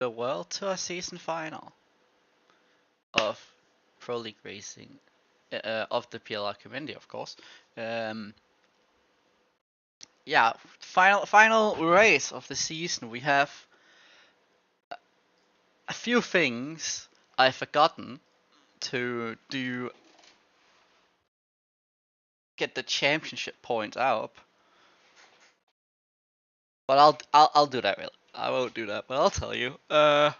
the world to a season final of Pro League Racing, of the PLR community, of course. Yeah, final race of the season. We have a few things I've forgotten to do. Get the championship points up, but I'll do that. Really, I won't do that, but I'll tell you. But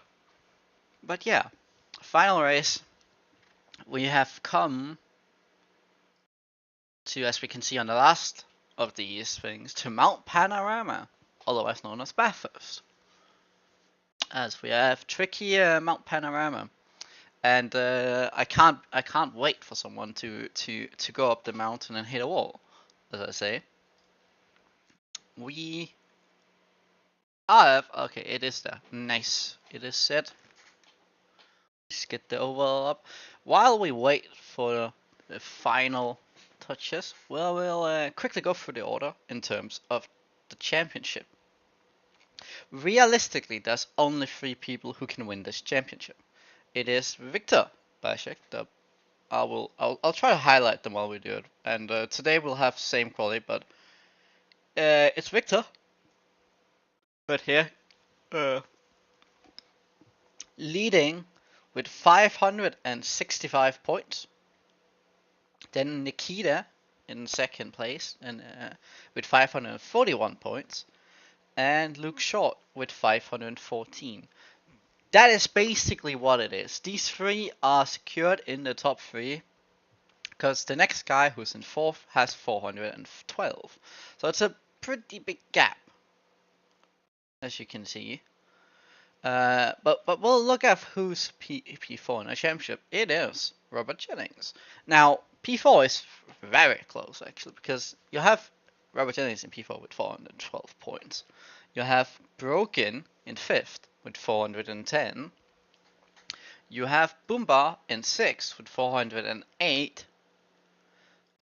yeah, final race. We have come to, as we can see on the last of these things, to Mount Panorama, otherwise known as Bathurst. As we have tricky Mount Panorama, and I can't wait for someone to go up the mountain and hit a wall, as I say. We have, okay, it is there. Nice, it is set. Let's get the overall up. While we wait for the final touches, well, we'll quickly go through the order in terms of the championship. Realistically, there's only 3 people who can win this championship. It is Victor Bashek. I'll try to highlight them while we do it. And today we'll have same quality, but it's Victor. But here, leading with 565 points. Then Nikita in second place and with 541 points, and Luke Short with 514. That is basically what it is. These 3 are secured in the top 3 because the next guy who's in 4th has 412. So it's a pretty big gap, as you can see. But we'll look at who's P4 in a championship. It is Robert Jennings. Now, P4 is very close, actually, because you have Robert Jennings in P4 with 412 points. You have Broken in 5th with 410. You have Boomba in 6th with 408.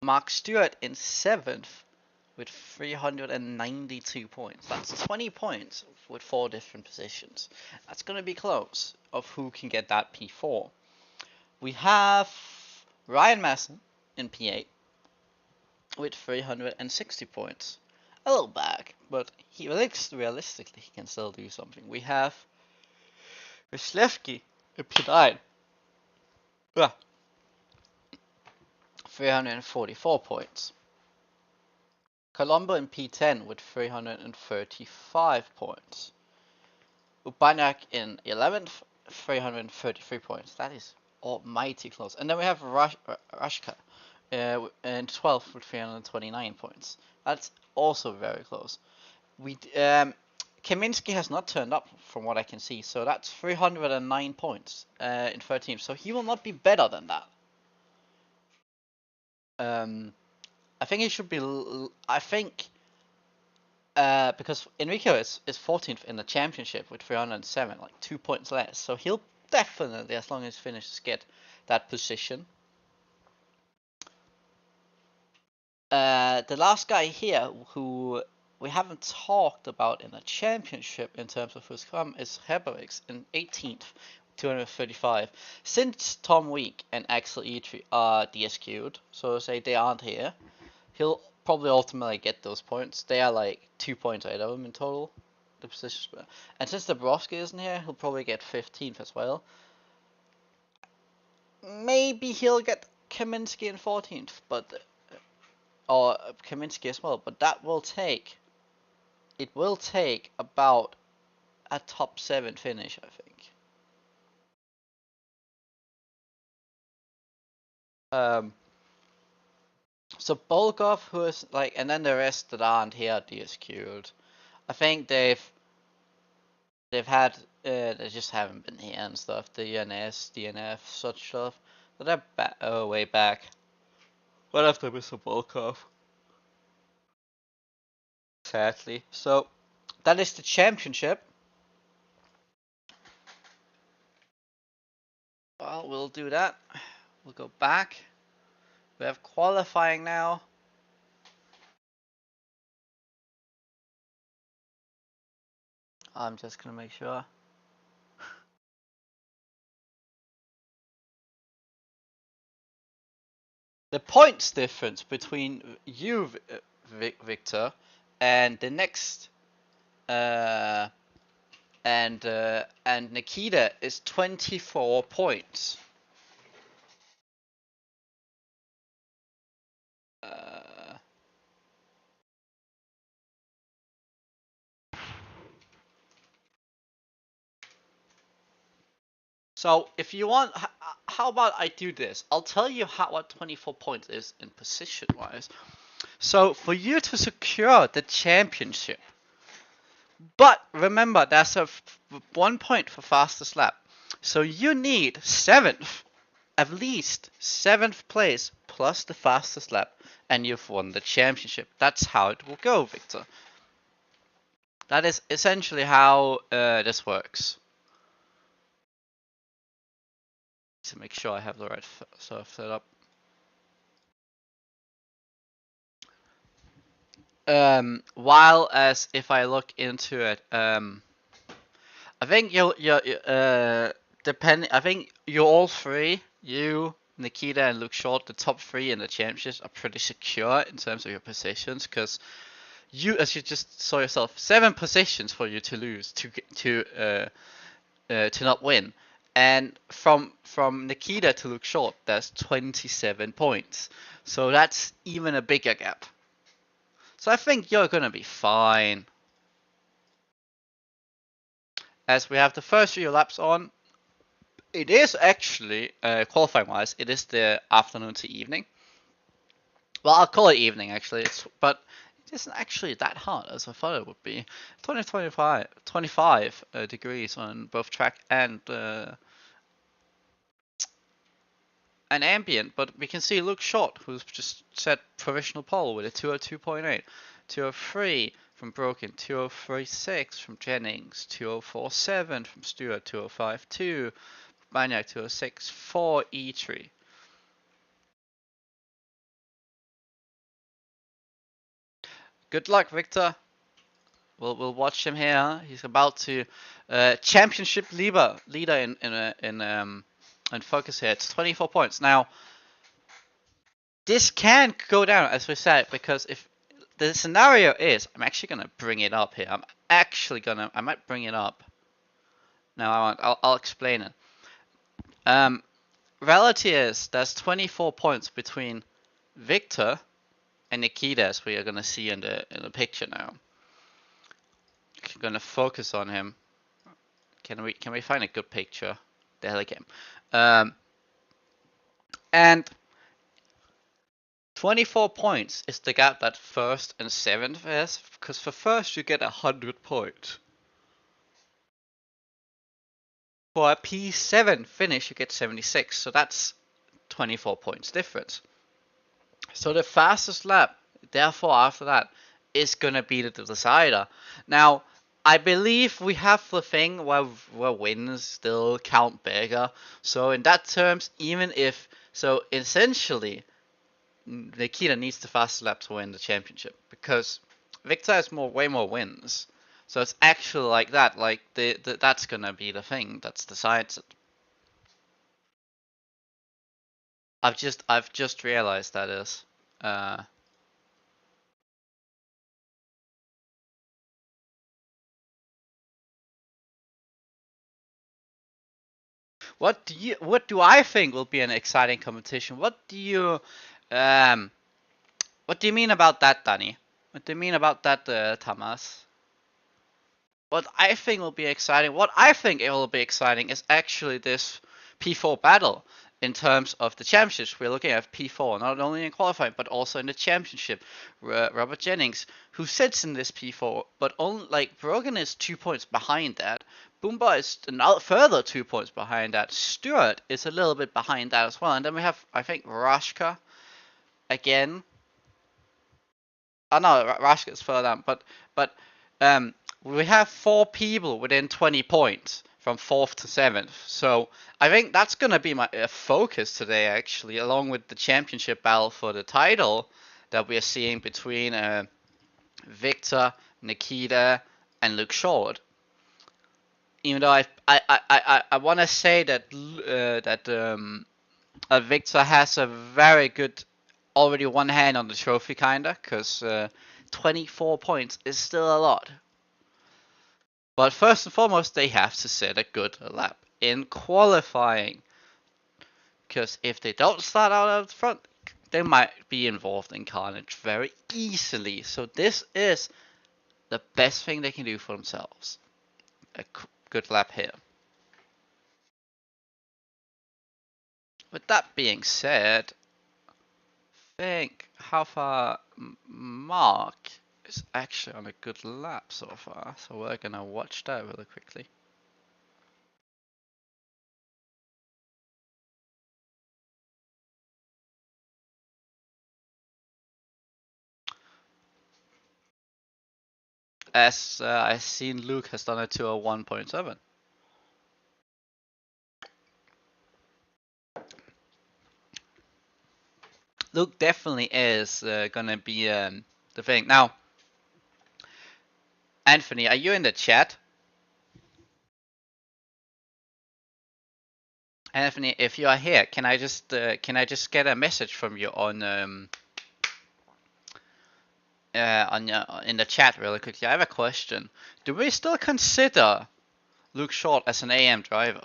Mark Stewart in 7th with 392 points. That's 20 points with 4 different positions. That's going to be close of who can get that P4. We have Ryan Masson in P8 with 360 points. A little back, but realistically he can still do something. We have Wyszlewski in P9. 344 points. Colombo in P10 with 335 points. Urbaniak in 11th, 333 points. That is almighty close. And then we have Rashka in 12th with 329 points. That's also very close. Kaminsky has not turned up from what I can see, so that's 309 points in 13th. So he will not be better than that. I think he should be. I think because Enrico is 14th in the championship with 307, like 2 points less. So he'll definitely, as long as he finishes, get that position. The last guy here who we haven't talked about in the championship in terms of who's come is Herberix in 18th, 235. Since Tom Week and Axel Etri are DSQ'd, so to say they aren't here, he'll probably ultimately get those points. They are like 2 points ahead of him in total, the positions. And since Dabrowski isn't here, he'll probably get 15th as well. Maybe he'll get Kaminsky in 14th, but or Kaminsky as well. But that will take. It will take about a top 7 finish, I think. So Bolgov, who is like, and then the rest that aren't here DSQ'd. I think they've had they just haven't been here and stuff. The ENS, DNF, such stuff. But they're way back. One of them is a Bolgov. Sadly. So that is the championship. Well, we'll do that. We'll go back. We have qualifying now. I'm just gonna make sure. the points difference between you, Victor, and the next and Nikita is 24 points. So if you want, how about I do this? I'll tell you what 24 points is in position wise. So for you to secure the championship, but remember there's a 1 point for fastest lap. So you need 7th, at least 7th place plus the fastest lap, and you've won the championship. That's how it will go, Victor. That is essentially how this works. To make sure I have the right stuff set up. While as if I look into it, I think I think you all three, you, Nikita, and Luke Short, the top 3 in the championships are pretty secure in terms of your positions, because you, as you just saw yourself, 7 positions for you to lose to not win, and from Nikita to Luke Short, there's 27 points, so that's even a bigger gap. So I think you're gonna be fine. As we have the first 3 laps on, it is actually, qualifying wise, it is the afternoon to evening. Well, I'll call it evening actually, but it isn't actually that hot as I thought it would be. 25 degrees on both track and ambient, but we can see Luke Short, who's just set provisional pole with a 202.8, 203 from Broken, 203.6 from Jennings, 204.7 from Stewart, 205.2, Maniac 206 for E3. Good luck, Victor. We'll watch him here. He's about to championship leader in focus here. It's 24 points. Now, this can go down, as we said, because if the scenario is, I'm actually gonna bring it up here. I might bring it up. Now I'll explain it. Reality is there's 24 points between Victor and Nikita, as we are gonna see in the picture now. I'm gonna focus on him. Can we find a good picture? The Helicam. And 24 points is the gap that 1st and 7th has, because for 1st you get 100 points. For a P7 finish you get 76, so that's 24 points difference. So the fastest lap, therefore after that, is gonna be the decider. Now, I believe we have the thing where wins still count bigger. So in that terms, even if, so essentially, Nikita needs the fastest lap to win the championship, because Victor has way more wins. So it's actually like that, like that's gonna be the thing that's decides it. I've just realized that is. What do I think will be an exciting competition? What do you mean about that, Danny? What do you mean about that, Thomas? What I think will be exciting, is actually this P4 battle. In terms of the championships, we're looking at P4, not only in qualifying, but also in the championship. Robert Jennings, who sits in this P4, but only, like, Brogan is 2 points behind that. Boomba is another further 2 points behind that. Stewart is a little bit behind that as well. And then we have, I think, Rashka again. Oh no, Rashka is further down, but we have 4 people within 20 points from 4th to 7th. So I think that's going to be my focus today, actually, along with the championship battle for the title that we are seeing between Victor, Nikita, and Luke Short. Even though I want to say that Victor has a very good already one hand on the trophy, kinda, because 24 points is still a lot. But first and foremost, they have to set a good lap in qualifying. Because if they don't start out at the front, they might be involved in carnage very easily. So this is the best thing they can do for themselves. A good lap here. With that being said, I think how far Mark is actually on a good lap so far. So we're gonna watch that really quickly. As I've seen Luke has done a 201.7. Luke definitely is gonna be the thing. Now, Anthony, are you in the chat? Anthony, if you are here, can I just get a message from you on in the chat really quickly? I have a question. Do we still consider Luke Short as an AM driver?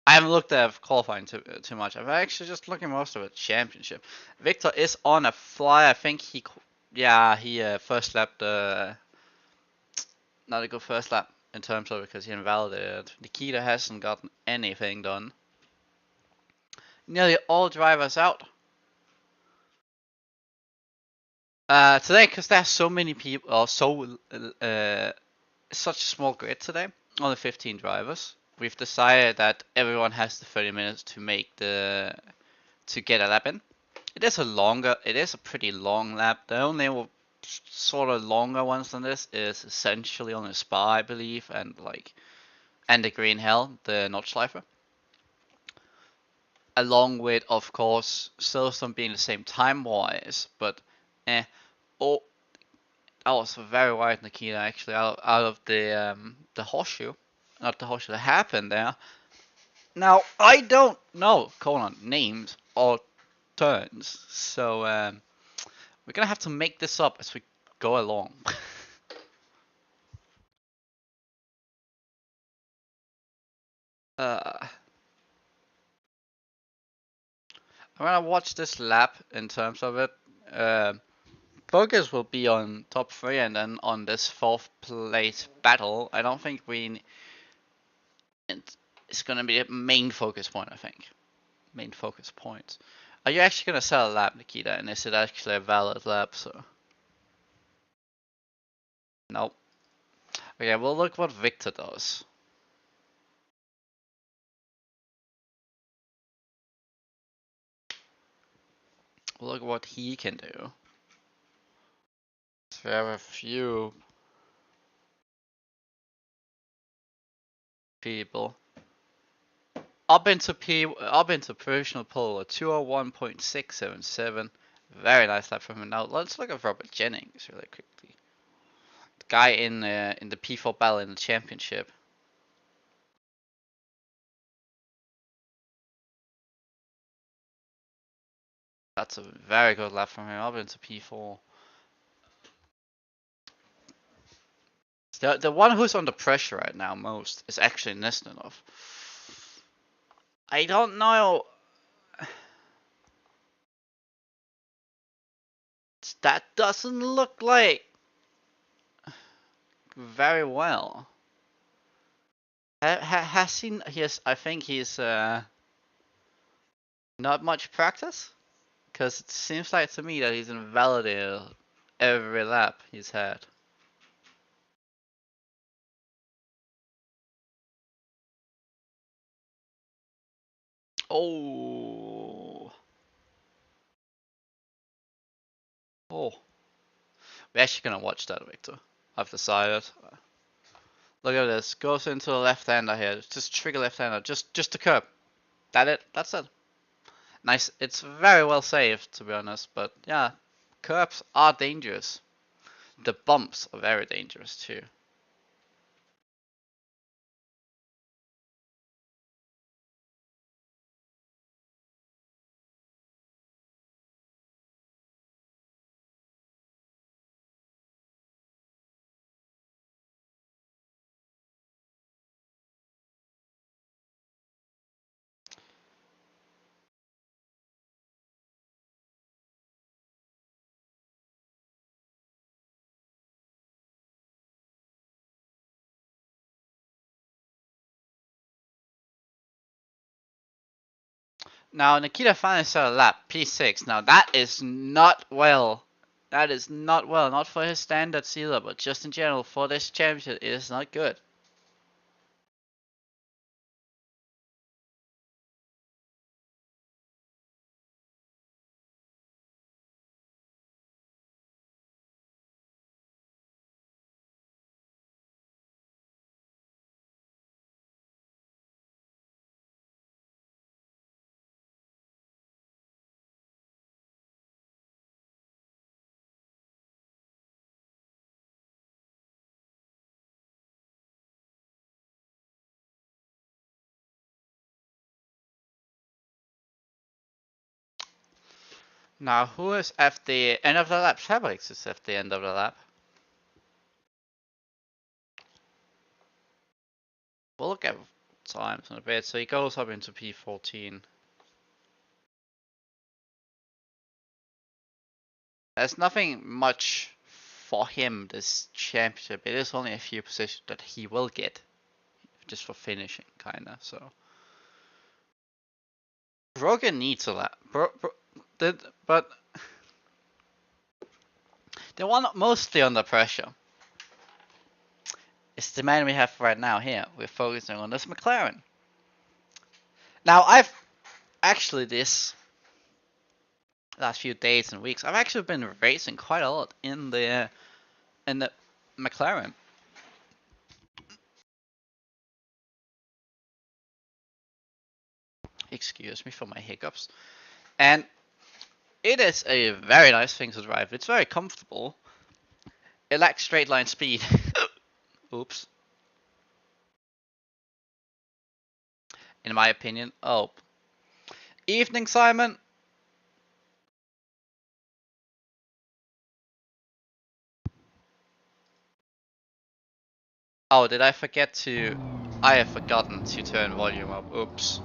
I haven't looked at qualifying too much. I'm actually just looking most of it championship. Victor is on a fly. I think he first lap not a good first lap in terms of it because he invalidated. Nikita hasn't gotten anything done. Nearly all drivers out. Today, because there's so many people, or such a small grid today, only 15 drivers. We've decided that everyone has the 30 minutes to get a lap in. It is a pretty long lap. The only sort of longer ones than this is essentially on a Spa, I believe, and the Green Hell, the Nordschleife. Along with, of course, Silverstone being the same time-wise, but oh, that was very wide, Nikita, actually, out of the horseshoe. Not the horseshoe that happened there. Now, I don't know names or turns, so we're gonna have to make this up as we go along. I'm gonna watch this lap in terms of it. Focus will be on top 3 and then on this 4th place battle. I don't think it's gonna be a main focus point, I think. Main focus points. Are you actually gonna sell a lap, Nikita? And is it actually a valid lap? So nope. Okay, we'll look what Victor does. We'll look what he can do. So we have a few people up into professional pole, 201.677. Very nice lap from him. Now let's look at Robert Jennings really quickly. The guy in the P4 battle in the championship. That's a very good lap from him up into P4. The one who's under pressure right now most is actually Nestonov. I don't know. That doesn't look like very well. Has he? I think he's not much practice, because it seems like to me that he's invalidated every lap he's had. Oh. Oh. We're actually gonna watch that, Victor. I've decided. Look at this. Goes into the left-hander here. Just trigger left-hander. Just the curb. That's it. Nice. It's very well saved, to be honest. But yeah, curbs are dangerous. The bumps are very dangerous too. Now Nikita finally started a lap, P6. Now that is not well. That is not well. Not for his standards either, but just in general for this championship, it is not good. Now who is at the end of the lap? Fabrics is at the end of the lap. We'll look at times in a bit. So he goes up into P14. There's nothing much for him this championship. It is only a few positions that he will get, just for finishing, kinda. So Rogan needs a lap, but the one mostly under pressure is the man we have right now here. We're focusing on this McLaren. Now I've actually this last few days and weeks I've actually been racing quite a lot in the McLaren. Excuse me for my hiccups. And it is a very nice thing to drive. It's very comfortable. It lacks straight line speed. Oops. In my opinion. Oh. Evening, Simon. Oh, did I forget to... I have forgotten to turn volume up. Oops.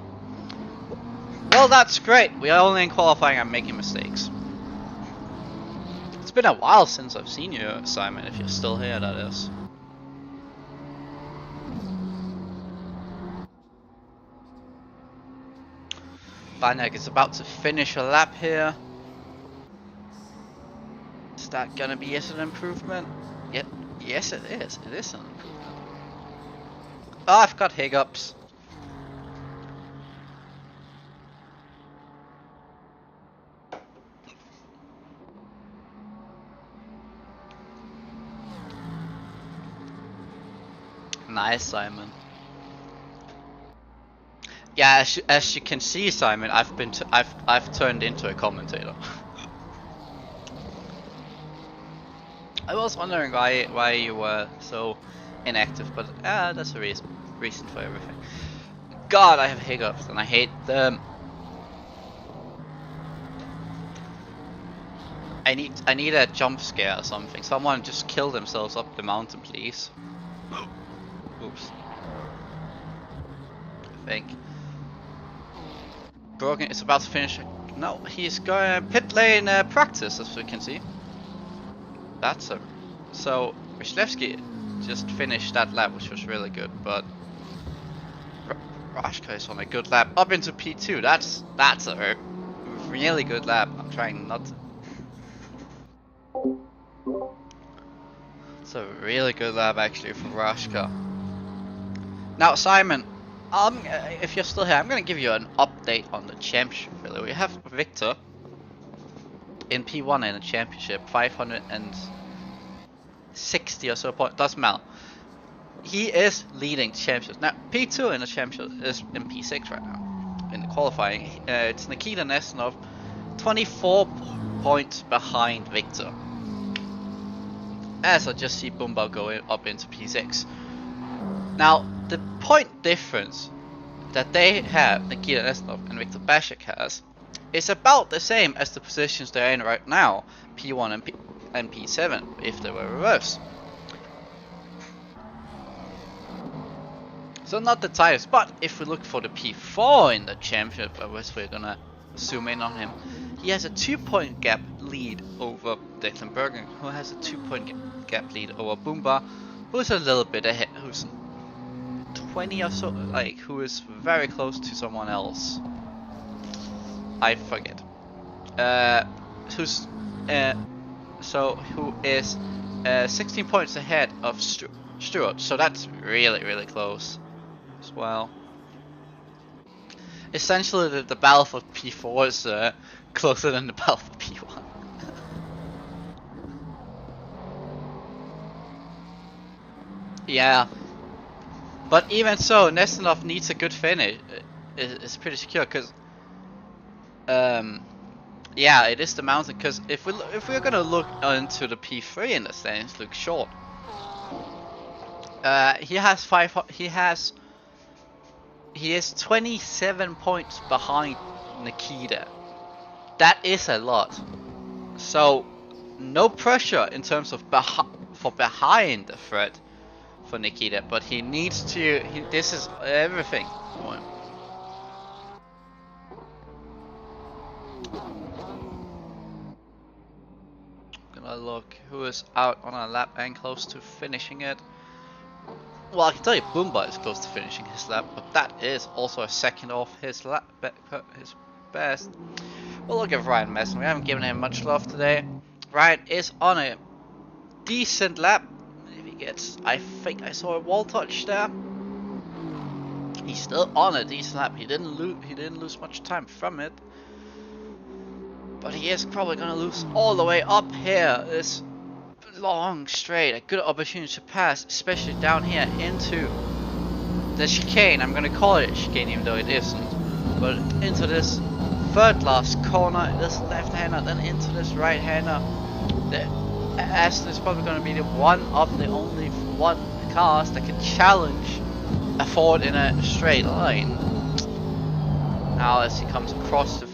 Well, that's great. We are only in qualifying and making mistakes. It's been a while since I've seen you, Simon, if you're still here, that is. Vanek is about to finish a lap here. Is that gonna be an improvement? Yep. Yes, it is. It is an improvement. Oh, I've got hiccups. Nice, Simon. Yeah, as you can see, Simon, I've turned into a commentator. I was wondering why you were so inactive, but that's a reason for everything. God, I have hiccups and I hate them. I need a jump scare or something. Someone just kill themselves up the mountain, please. Oops. I think. Brogan is about to finish. No, he's going pit lane practice, as we can see. That's a... So, Wyszlewski just finished that lap, which was really good, but... Rashka is on a good lap. Up into P2, that's a really good lap. I'm trying not to... It's a really good lap, actually, for Rashka. Now, Simon, if you're still here, I'm going to give you an update on the championship, really. We have Victor in P1 in the championship, 560 or so points. Doesn't matter. He is leading the championship. Now, P2 in the championship is in P6 right now. In the qualifying, it's Nikita Nesnov, 24 points behind Victor. As I just see Bumba going up into P6. Now, the point difference that they have, Nikita Nesnov and Viktor Bashik has, is about the same as the positions they're in right now, P1 and P7, if they were reversed. So not the tightest, but if we look for the P4 in the championship, which we're gonna zoom in on him, he has a 2-point gap lead over Declan Bergen, who has a 2-point gap lead over Bumba, who's a little bit ahead, who's 20 or so, like, who is very close to someone else. I forget. Who's who is 16 points ahead of Stuart. So that's really close as well. Essentially, the battle for P4 is closer than the battle for P1. Yeah, but even so, Nestanov needs a good finish. It's pretty secure because, yeah, it is the mountain. Because if we're gonna look into the P3 in the standings, look short. He is 27 points behind Nikita. That is a lot. So no pressure in terms of behind the threat for Nikita, but he needs to. This is everything for him. Gonna look who is out on a lap and close to finishing it. Well, I can tell you Boomba is close to finishing his lap, but that is also a second off his lap, his best. We'll look at Ryan Messon. We haven't given him much love today. Ryan is on a decent lap. If he gets, I think I saw a wall touch there. He's still on a decent lap. He didn't lose much time from it, but he is probably gonna lose all the way up here. This long straight, a good opportunity to pass, especially down here into the chicane. I'm gonna call it a chicane even though it isn't, but into this third last corner, this left-hander, then into this right-hander. The Aston is probably gonna be the one of the only one cars that can challenge a Ford in a straight line. Now as he comes across the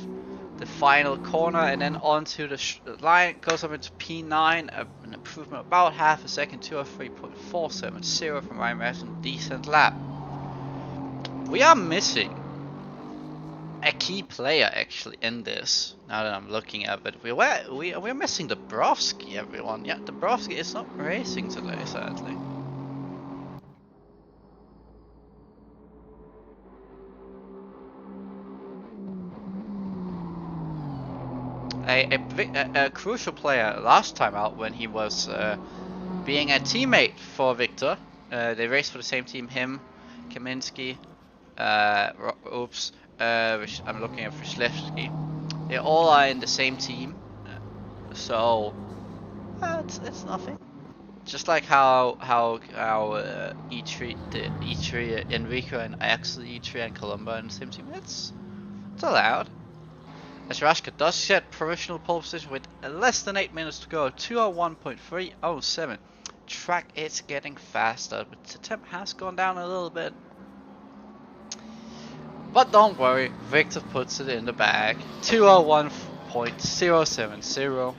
final corner and then onto the line, goes up into P9, an improvement about half a second, 203.470 from Ryan Madison, decent lap. We are missing a key player actually in this, now that I'm looking at it. We're missing Dabrowski, everyone. Yeah, Dabrowski is not racing today, sadly. A crucial player last time out when he was being a teammate for Victor. They raced for the same team, him, Kaminsky, I'm looking at Frislevsky. They all are in the same team, so it's nothing. Just like how E3 Enrico and Axel E3 and Columba in the same team. It's allowed. As Rashka does set provisional pole position with less than 8 minutes to go, 201.307. Track is getting faster, but the temp has gone down a little bit. But don't worry, Victor puts it in the bag. 201.070.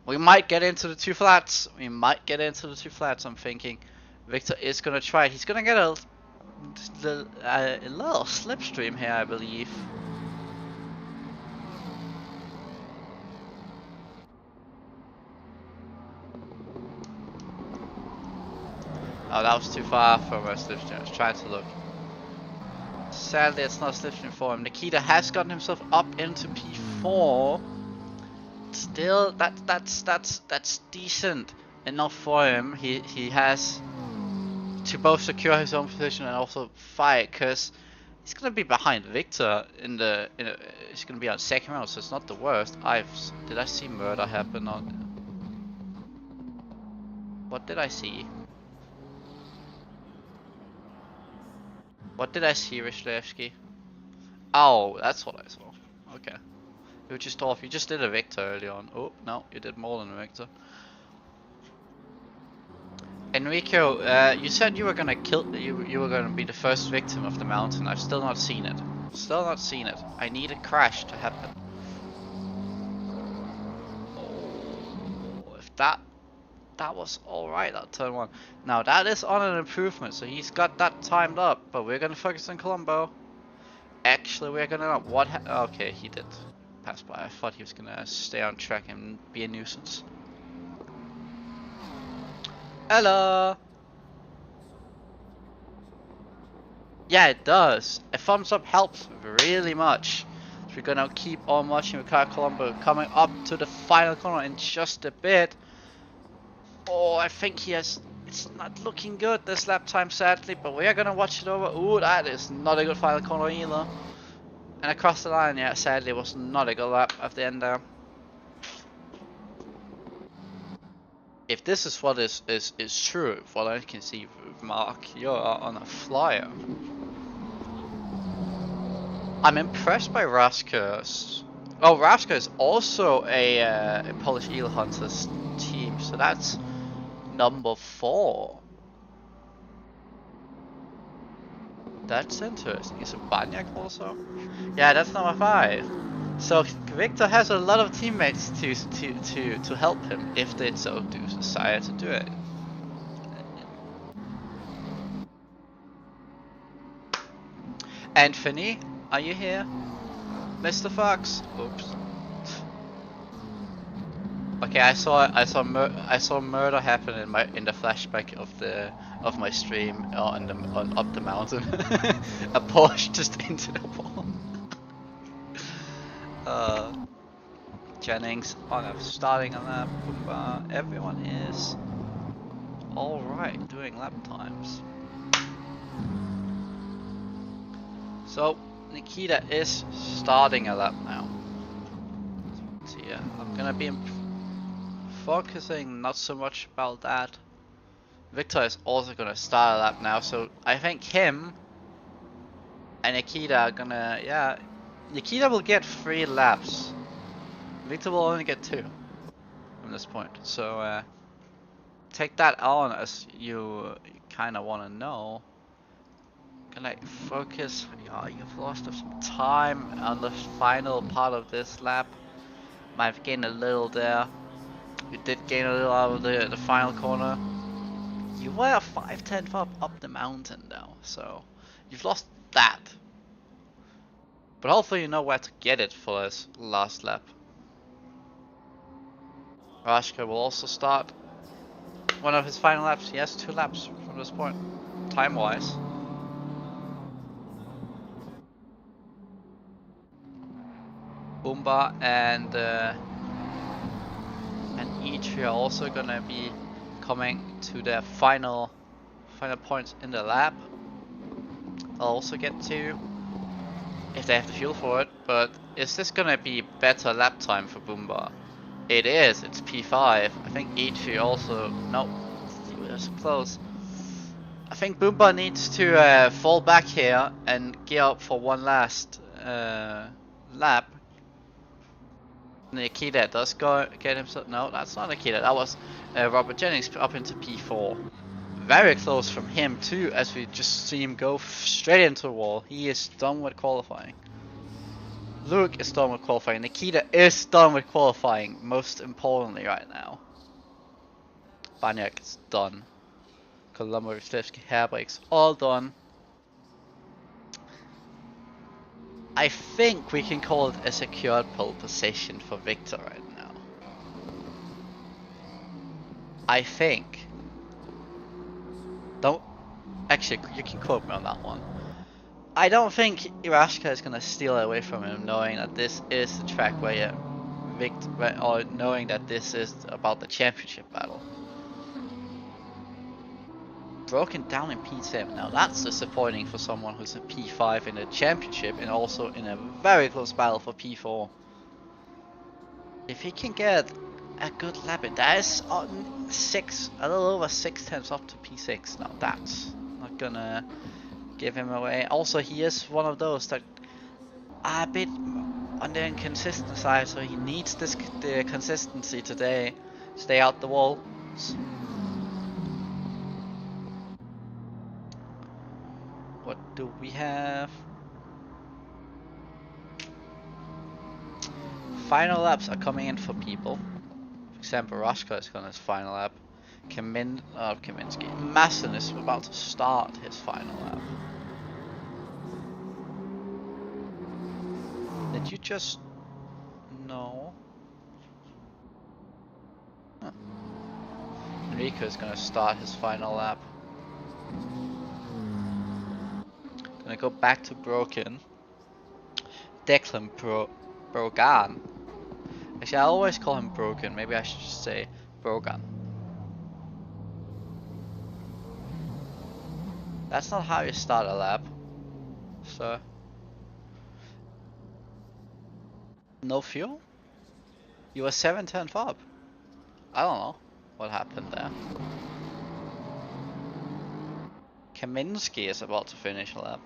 We might get into the two flats. I'm thinking Victor is gonna try it. He's gonna get a little slipstream here, I believe. Oh, that was too far from a slipstream. I was trying to look. Sadly, it's not a slipstream for him. Nikita has gotten himself up into P4. Still, that's decent enough for him. He has to both secure his own position and also fight, because he's gonna be behind Victor in he's gonna be on second round, so it's not the worst. Did I see murder happen on? What did I see? What did I see, Rishlevsky? Oh, that's what I saw. Okay. You just off. You just did a Victor early on. Oh, no, you did more than a Victor. Enrico, you said you were gonna you were gonna be the first victim of the mountain. I've still not seen it. Still not seen it. I need a crash to happen. Oh, if that was alright, that turn one. Now that is on an improvement, so he's got that timed up, but we're gonna focus on Colombo. Actually, we're gonna okay, he did pass by. I thought he was gonna stay on track and be a nuisance. Hello! Yeah, it does. A thumbs up helps really much. We're gonna keep on watching Ricardo Colombo coming up to the final corner in just a bit. Oh, I think he has. It's not looking good this lap time, sadly, but we are gonna watch it over. Ooh, that is not a good final corner either. And across the line, yeah, sadly, it was not a good lap at the end there. If this is what is true, what I can see, Mark, you're on a flyer. I'm impressed by Raskos. Oh, Rasko is also a Polish Eel Hunters team, so that's number 4. That's interesting. Is it Banyak also? Yeah, that's number 5. So Victor has a lot of teammates to help him if they so do decide to do it. Anthony, are you here? Mr. Fox? Oops. Okay, I saw murder happen in the flashback of my stream on up the mountain. A Porsche just into the wall. Jennings starting on lap. Everyone is all right doing lap times. So Nikita is starting a lap now. So yeah, I'm gonna be focusing not so much about that. Victor is also gonna start a lap now, so I think him and Nikita are gonna, yeah, Nikita will get 3 laps. Victor will only get 2 from this point. So take that on as you kind of want to know. Gonna focus. Oh, you've lost some time on the final part of this lap. Might have gained a little there. You did gain a little out of the final corner. You were 5/10 up the mountain though, so you've lost that. But hopefully you know where to get it for this last lap. Rashka will also start one of his final laps. He has 2 laps from this point, time-wise. Boomba and each are also gonna be coming to their final points in the lap. I'll also get to if they have the fuel for it. But is this gonna be better lap time for Boomba? It is. It's P5. I think Ichi also. No, it was close. I think Boomba needs to fall back here and gear up for one last lap. Nikita does go get himself. No, that's not Nikita. That was Robert Jennings up into P4. Very close from him too, as we just see him go straight into the wall. He is done with qualifying. Luke is done with qualifying. Nikita is done with qualifying, most importantly right now. Banyak is done. Colombo, Slivsky, hair brakes, all done. I think we can call it a secured pole position for Victor right now. I think. Don't. Actually, you can quote me on that one. I don't think Irashka is gonna steal it away from him, knowing that this is the track where Victor, or knowing that this is about the championship battle. Broken down in P7. Now that's disappointing for someone who's a P5 in the championship and also in a very close battle for P4. If he can get a good lap, that is on a little over 6 tenths up to P6. Now that's not gonna give him away. Also, he is one of those that are a bit on the inconsistent side, so he needs the consistency today. Stay out the walls. What do we have? Final laps are coming in for people. For example, Rashka is going his final lap. Kaminsky. Masson is about to start his final lap. Did you just... No. Huh. Enrico is going to start his final lap. Gonna go back to Broken. Declan Brogan. Actually, I always call him Brogan. Maybe I should just say Brogan. That's not how you start a lap. So, no fuel? You were 7/10 up. I don't know what happened there. Kaminsky is about to finish a lap.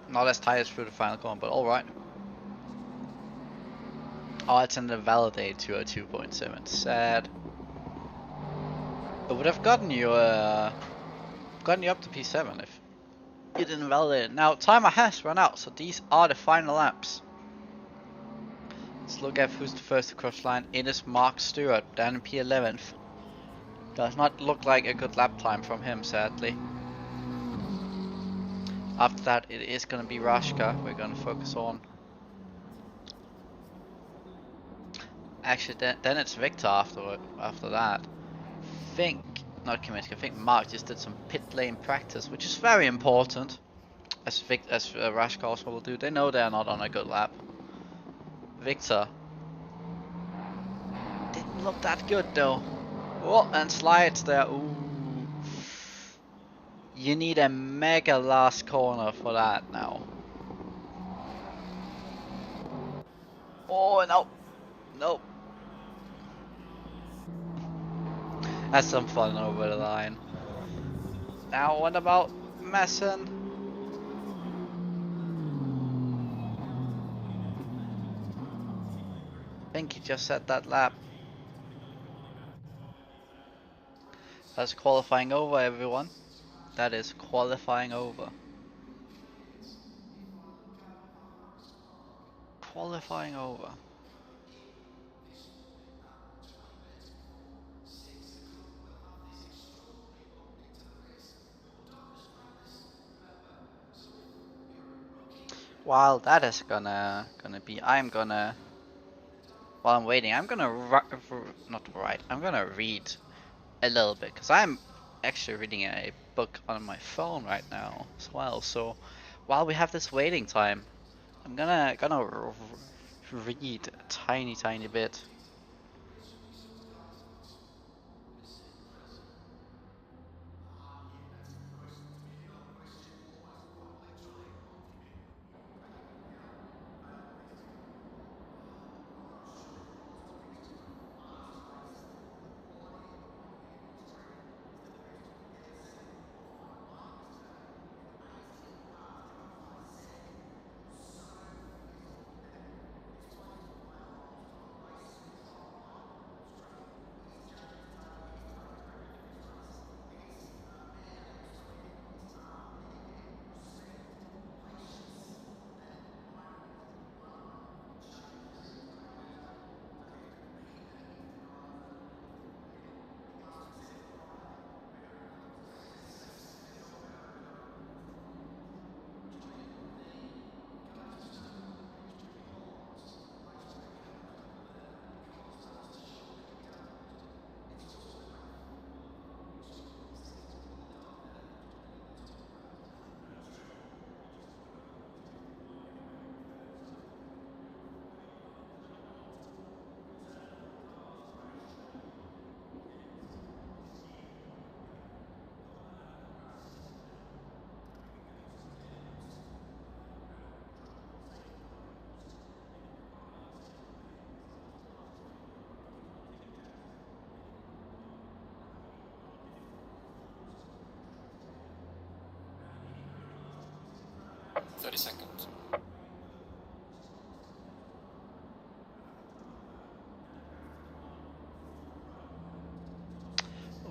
Not as tight as through the final corner, but alright. Oh, it's in the validate 202.7. Sad. It would have gotten you up to P7 if you didn't validate it. Now, timer has run out, so these are the final laps. Let's look at who's the first to cross line. It is Mark Stewart, down in P11th. Does not look like a good lap time from him, sadly. After that, it is going to be Rashka we're going to focus on. Actually, then it's Victor after that. I think Mark just did some pit lane practice, which is very important. As Rashka also will do. They know they're not on a good lap. Victor didn't look that good though. Oh, and slides there. Ooh. You need a mega last corner for that now. Oh no, no. That's some fun over the line. Now what about Masson? I think he just set that lap. That's qualifying over, everyone. That is qualifying over. Qualifying over. While that is gonna be, while I'm waiting, I'm gonna read a little bit, because I'm actually reading a book on my phone right now as well. So while we have this waiting time, I'm gonna read a tiny bit. Seconds.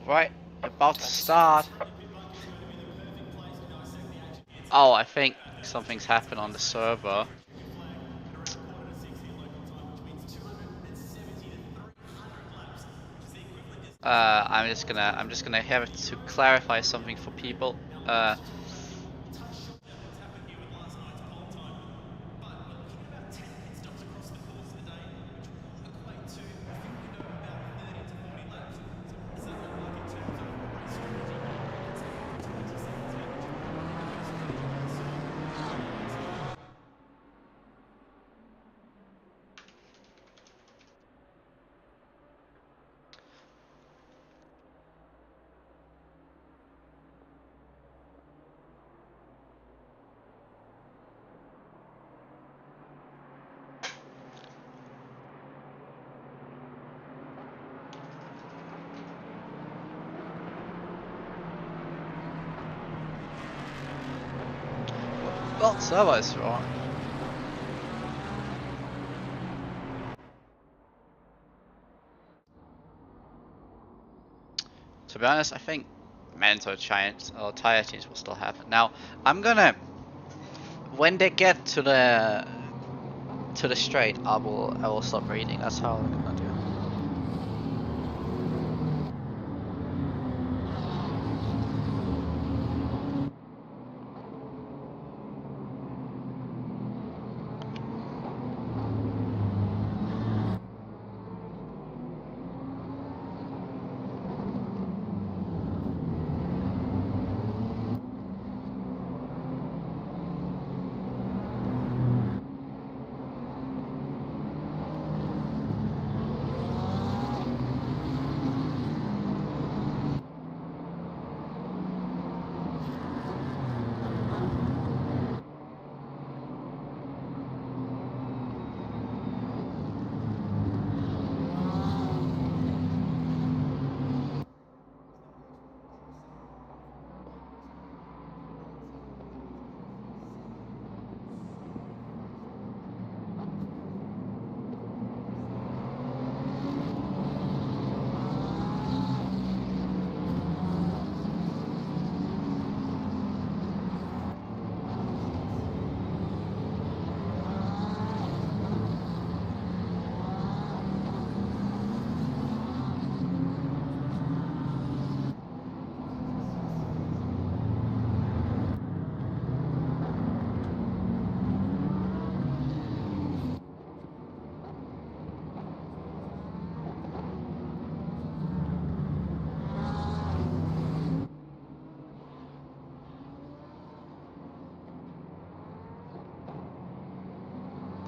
Right, about to start. Oh, I think something's happened on the server. I'm just gonna have to clarify something for people. Well, server is wrong. To be honest, I think mandatory giants or tire change will still happen. Now, I'm gonna, when they get to the straight, I will stop reading. That's how I'm gonna do.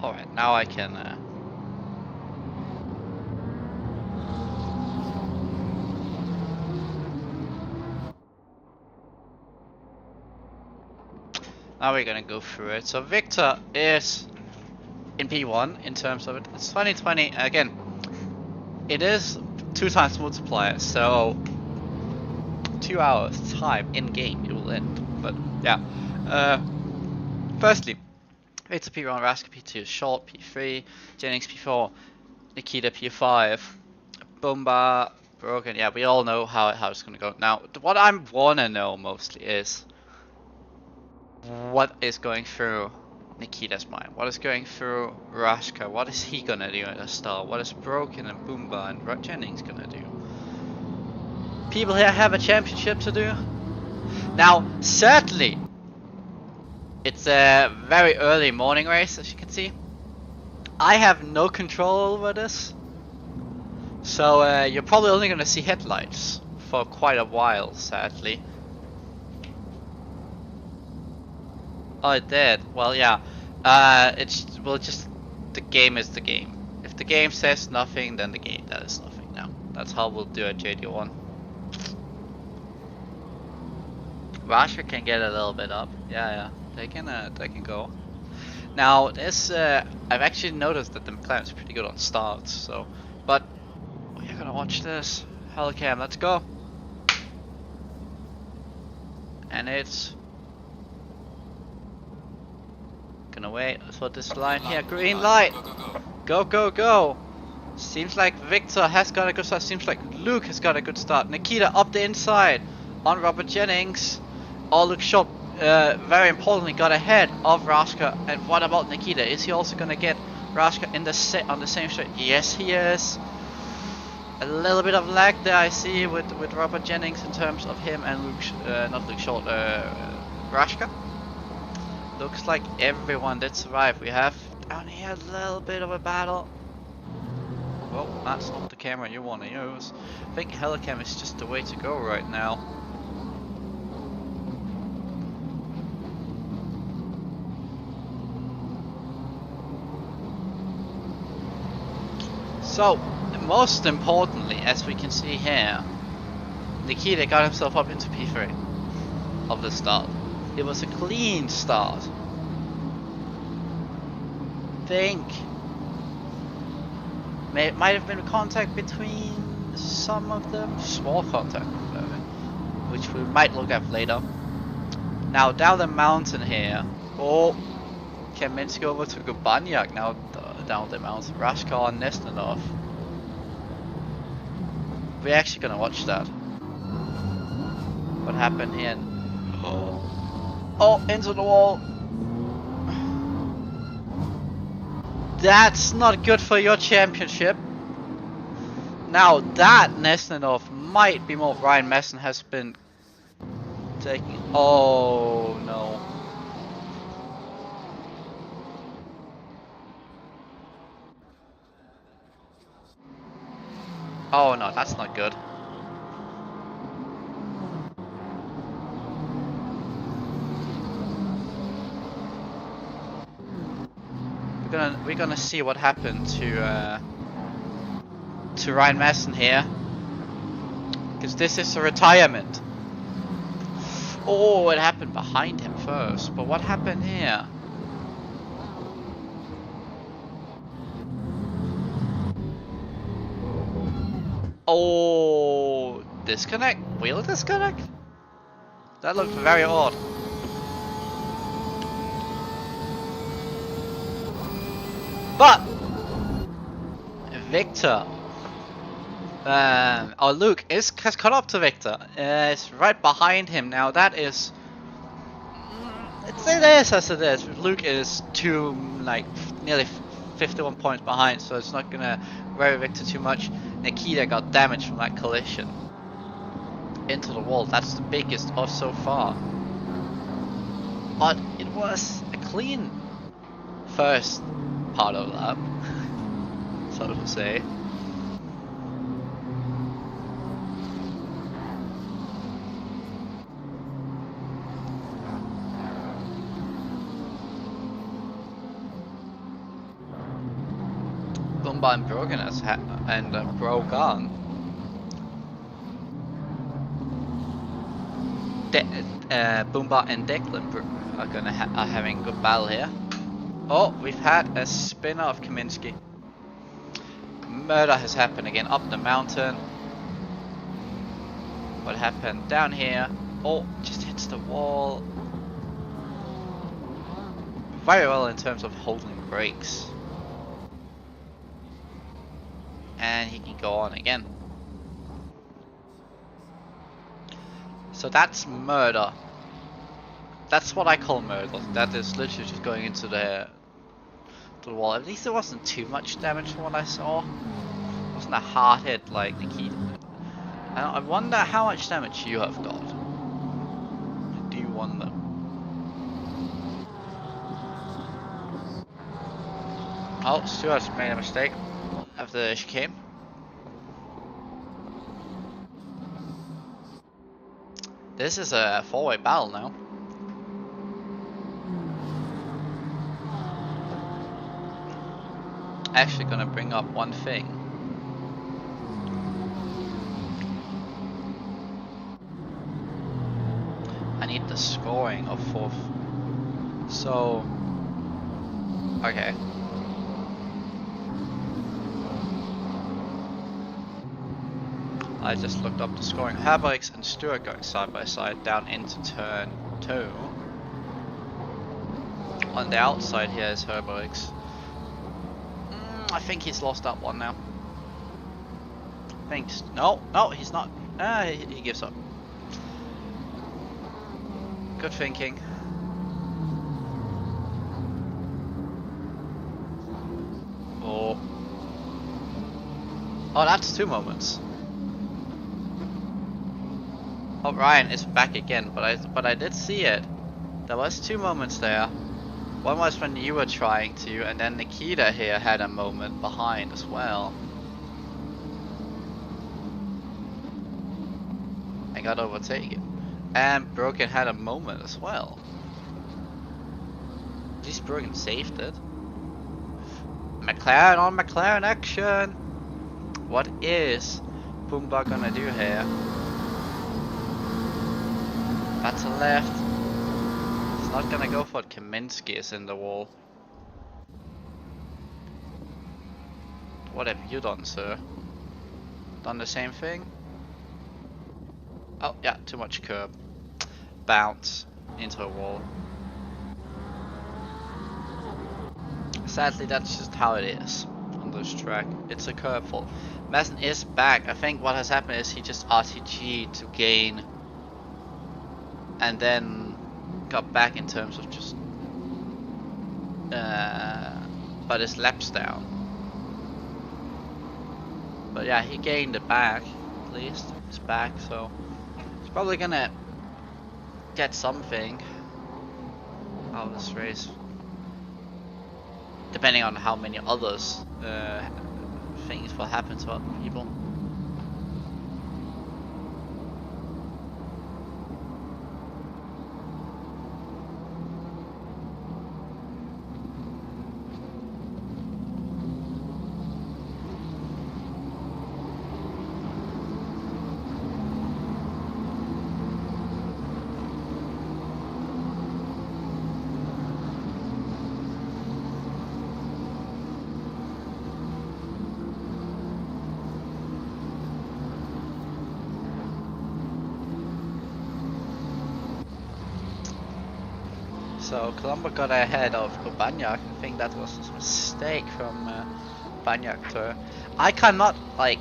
Alright, now I can now we're gonna go through it. So Victor is in P1 in terms of it. It's 2020 again. It is 2 times multiplier, so 2 hours time in game it will end. But yeah, firstly, Victor P1, Raska P2, Short P3, Jennings P4, Nikita P5, Bumba, Broken. Yeah, we all know how it's gonna go. Now, what I wanna know mostly is what is going through Nikita's mind. What is going through Raska? What is he gonna do at the start? What is Broken and Bumba and Jennings gonna do? People here have a championship to do. Now, certainly, it's a very early morning race, as you can see. I have no control over this, so you're probably only going to see headlights for quite a while, sadly. Oh, it did. Well, yeah. Just the game is the game. If the game says nothing, then the game that is nothing. Now, that's how we'll do it, JD1. Rasha can get a little bit up. Yeah. They can go. Now this I've actually noticed that the McLaren's pretty good on starts, so but we're gonna watch this. Helicam, let's go. And it's gonna wait for this line here. Green light. Go. Seems like Victor has got a good start. Seems like Luke has got a good start. Nikita up the inside on Robert Jennings. Oh, Luke Short. Very importantly, got ahead of Raska. And what about Nikita? Is he also gonna get Raska in the on the same straight? Yes, he is. A little bit of lag there, I see, with Robert Jennings in terms of him and Luke, not Luke Short, Raska. Looks like everyone did survive. We have down here a little bit of a battle. Well, that's not the camera you want to use. I think Helicam is just the way to go right now. So, most importantly, as we can see here, Nikita got himself up into P3 of the start. It was a clean start. Think might have been contact between some of them, small contact, which we might look at later. Now down the mountain here, Oh, Kaminsky over to Gubanyak now down the mountain. Raskar and Nesnanov. We're actually gonna watch that. What happened here? Oh, into the wall. That's not good for your championship. Now that Nesnanov might be more. Ryan Messen has been taking. Oh no. Oh no, that's not good. We're gonna see what happened to Ryan Messen here, because this is a retirement. Oh, it happened behind him first, but what happened here? Oh, disconnect? Wheel disconnect? That looked very odd. But Victor, or Luke has caught up to Victor. It's right behind him now. That is, it is as it is. Luke is nearly 51 points behind, so it's not gonna worry Victor too much. Nikita got damaged from that collision into the wall. That's the biggest of so far. But it was a clean first part of lap, so to say. Bumba and Brogan and Brogan. Bumba and Declan are having a good battle here. Oh, we've had a spinner of Kaminsky. Murder has happened again up the mountain. What happened down here? Oh, just hits the wall. Very well in terms of holding brakes. And he can go on again. So that's murder. That's what I call murder. That is literally just going into the wall. At least there wasn't too much damage from what I saw. It wasn't a hard hit like Nikita. I wonder how much damage you have got. I do wonder. Oh, Stuart's made a mistake after the chicane. This is a four-way battle now. Actually gonna bring up one thing. I need the scoring of fourth. So, okay. I just looked up the scoring. Herberix and Stewart going side by side down into turn 2. On the outside here is Herberix. I think he's lost that one now. Thanks. No, he's not. He gives up. Good thinking. Oh, that's 2 moments. Oh, Ryan is back again, but I did see it. There was 2 moments there. One was when you were trying to, and then Nikita here had a moment behind as well. I got overtaken. And Brogan had a moment as well. At least Brogan saved it. McLaren on McLaren action! What is Bumba gonna do here? That's a left. He's not gonna go for it. Kaminsky is in the wall. What have you done, sir? Done the same thing? Oh, yeah, too much curb. Bounce into a wall. Sadly, that's just how it is on this track. It's a curveball. Madsen is back. I think what has happened is he just RTG'd to gain, and then got back in terms of just, but his laps down. But yeah, he gained it back. At least it's back, so he's probably gonna get something out of this race. Depending on how many others things will happen to other people. So Colombo got ahead of Banyak. I think that was a mistake from Banyak to. I cannot, like.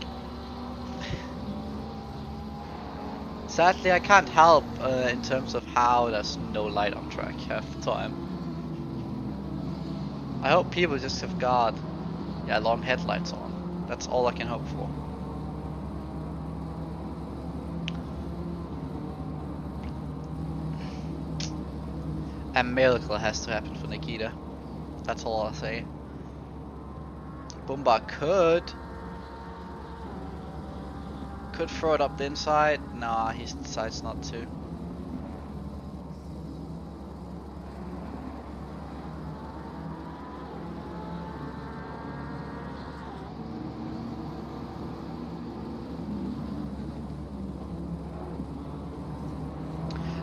Sadly, I can't help in terms of how there's no light on track half the time. I hope people just have got long headlights on. That's all I can hope for. A miracle has to happen for Nikita. That's all I'll say. Bumba could throw it up the inside. Nah, he decides not to.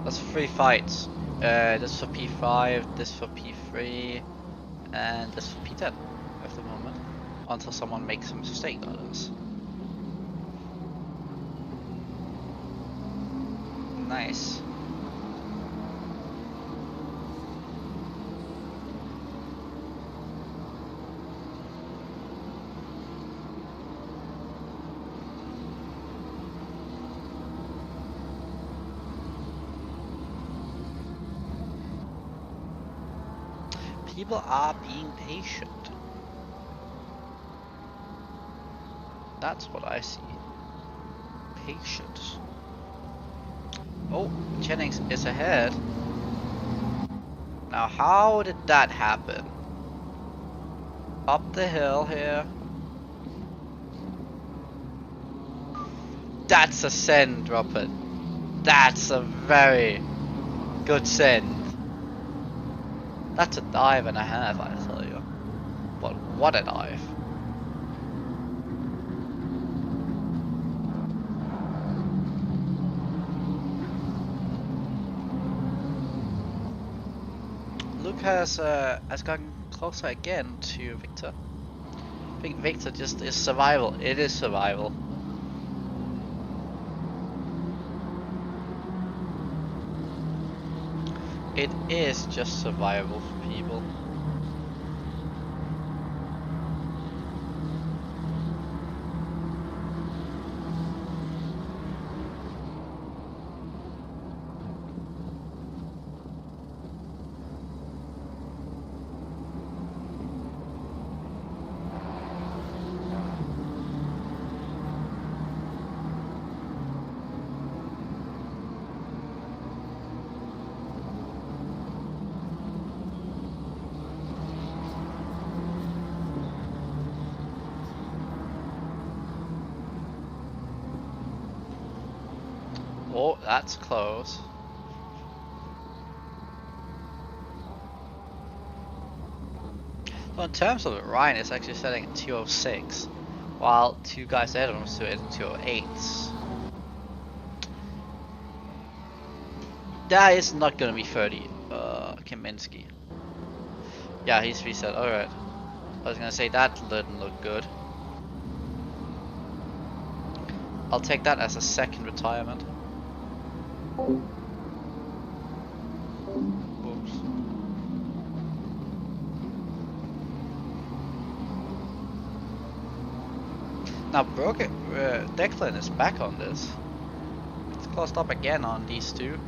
That's 3 fights. This for P5, this for P3, and this for P10 at the moment. Until someone makes a mistake, that is. Nice. People are being patient. That's what I see. Patience. Oh, Jennings is ahead. Now, how did that happen? Up the hill here. That's a send, Robert. That's a very good send. That's a dive and a half, I tell you. But what a dive. Luke has gotten closer again to Victor. I think Victor just is survival. It is survival. It is just survival for people. Oh, that's close. So in terms of it, Ryan is actually setting at 206, while 2 guys ahead of him are at 208. That is not gonna be 30, Kaminsky. Yeah, he's reset, alright. I was gonna say that didn't look good. I'll take that as a second retirement. Oops. Now Declan is back on this. It's closed up again on these two.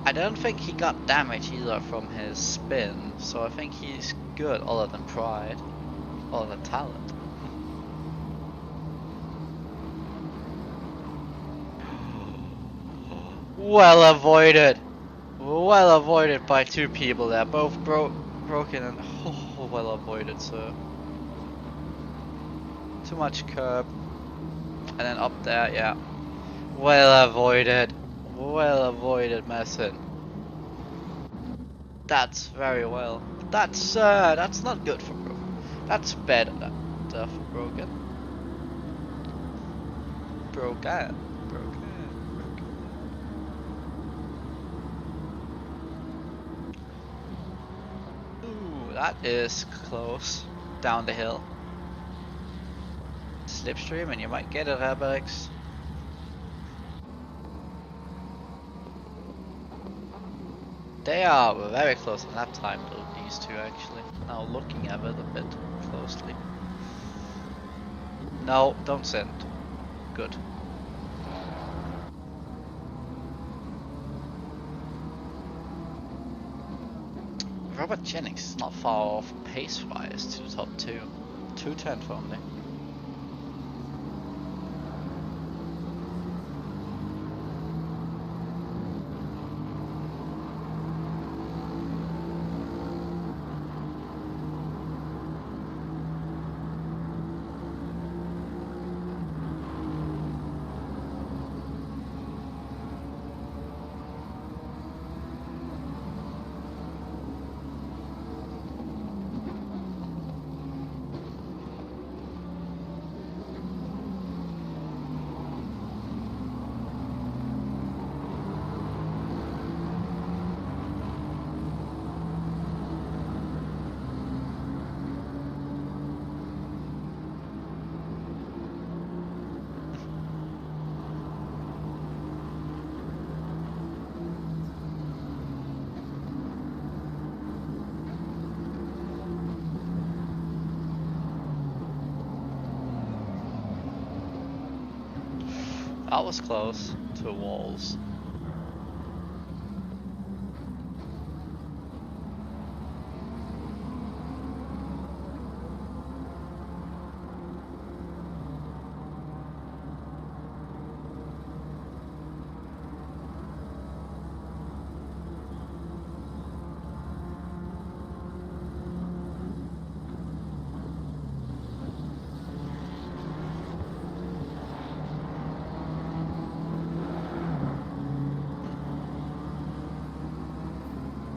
I don't think he got damage either from his spin, so I think he's good other than pride, other than talent. Well avoided! Well avoided by two people there, both broken and well avoided, sir. Too much curb. And then up there, yeah. Well avoided. Well avoided, Messin. That's very well. That's not good for Broken. That's better for Broken. Broken. Ooh, that is close. Down the hill. Slipstream and you might get a Rebex. They are very close in lap time though, these two actually. Now looking at it a bit closely. No, don't send. Good. Robert Jennings is not far off pace-wise to the top two. 210 only. That was close to walls.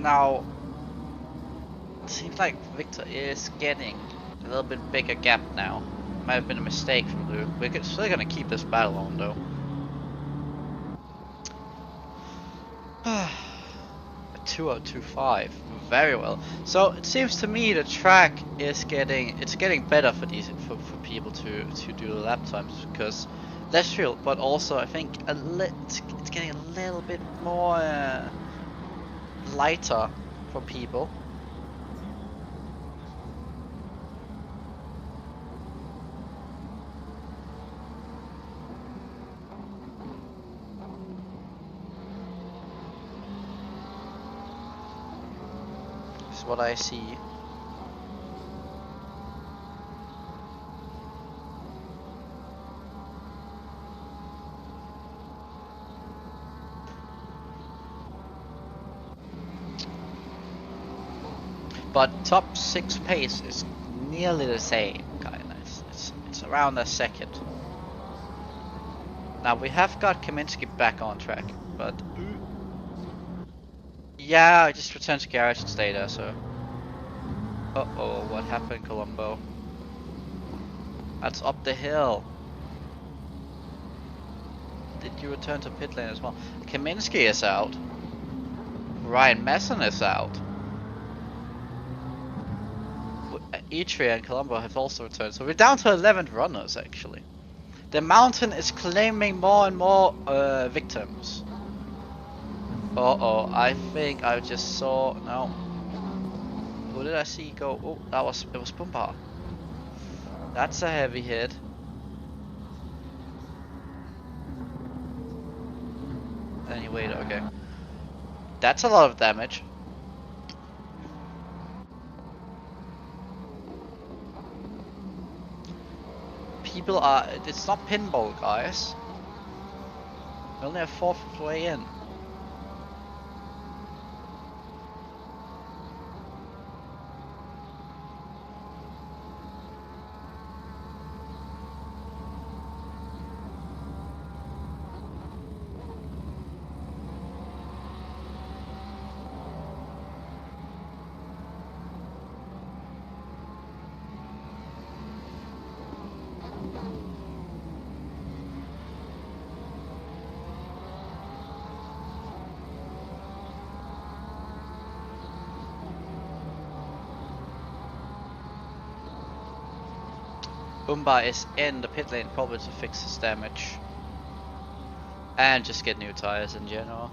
Now, it seems like Victor is getting a little bit bigger gap now. Might have been a mistake from Luke. We're still gonna keep this battle on though. A 2025, very well. So it seems to me the track is getting better for these for people to do lap times because less fuel, but also I think it's getting a little bit more. Lighter for people. This is what I see. But top 6 pace is nearly the same, kinda. It's around a second. Now we have got Kaminsky back on track, but yeah, I just returned to garage and stay there. So, oh, what happened, Colombo? That's up the hill. Did you return to pit lane as well? Kaminsky is out. Ryan Messon is out. Etria and Colombo have also returned, so we're down to 11 runners actually. The mountain is claiming more and more victims. Uh-oh, I think I just saw, no. Who did I see go? Oh, it was Pumba. That's a heavy hit. Anyway, okay. That's a lot of damage. People are... It's not pinball, guys. We only have 4th way in. Umba is in the pit lane probably to fix his damage. And just get new tires in general.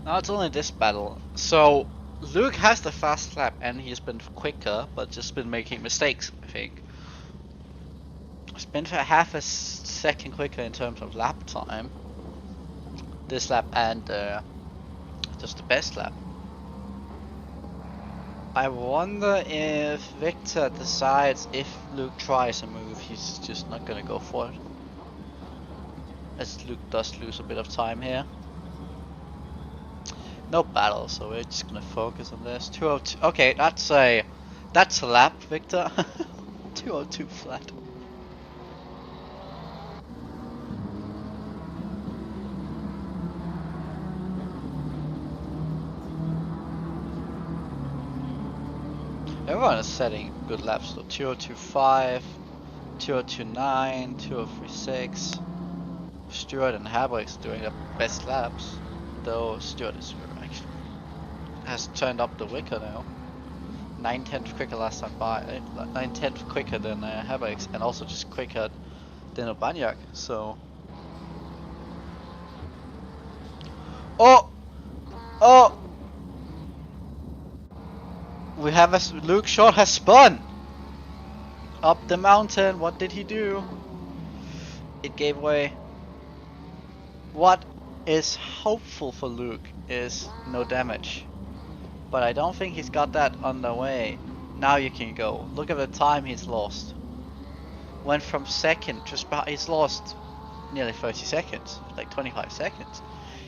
Now it's only this battle. So Luke has the fast lap and he's been quicker, but just been making mistakes, I think. He's been for half a second quicker in terms of lap time. This lap and just the best lap. I wonder if Victor decides if Luke tries a move, he's just not gonna go for it. As Luke does lose a bit of time here. No battle, so we're just gonna focus on this. 202. Okay, that's a lap, Victor. 202 flat. Everyone is setting good laps, so 2025, 2029, 2036. Stewart and Habrix doing the best laps, though Stewart is actually has turned up the wicker now. 9/10 quicker last time by, 9/10 quicker than Habrix, and also just quicker than Obanyak. So, oh, we have Luke Short has spun up the mountain. What did he do? It gave way. What is hopeful for Luke is no damage, but I don't think he's got that on the way. Now you can go. Look at the time he's lost. Went from second, he's lost nearly 30 seconds, like 25 seconds.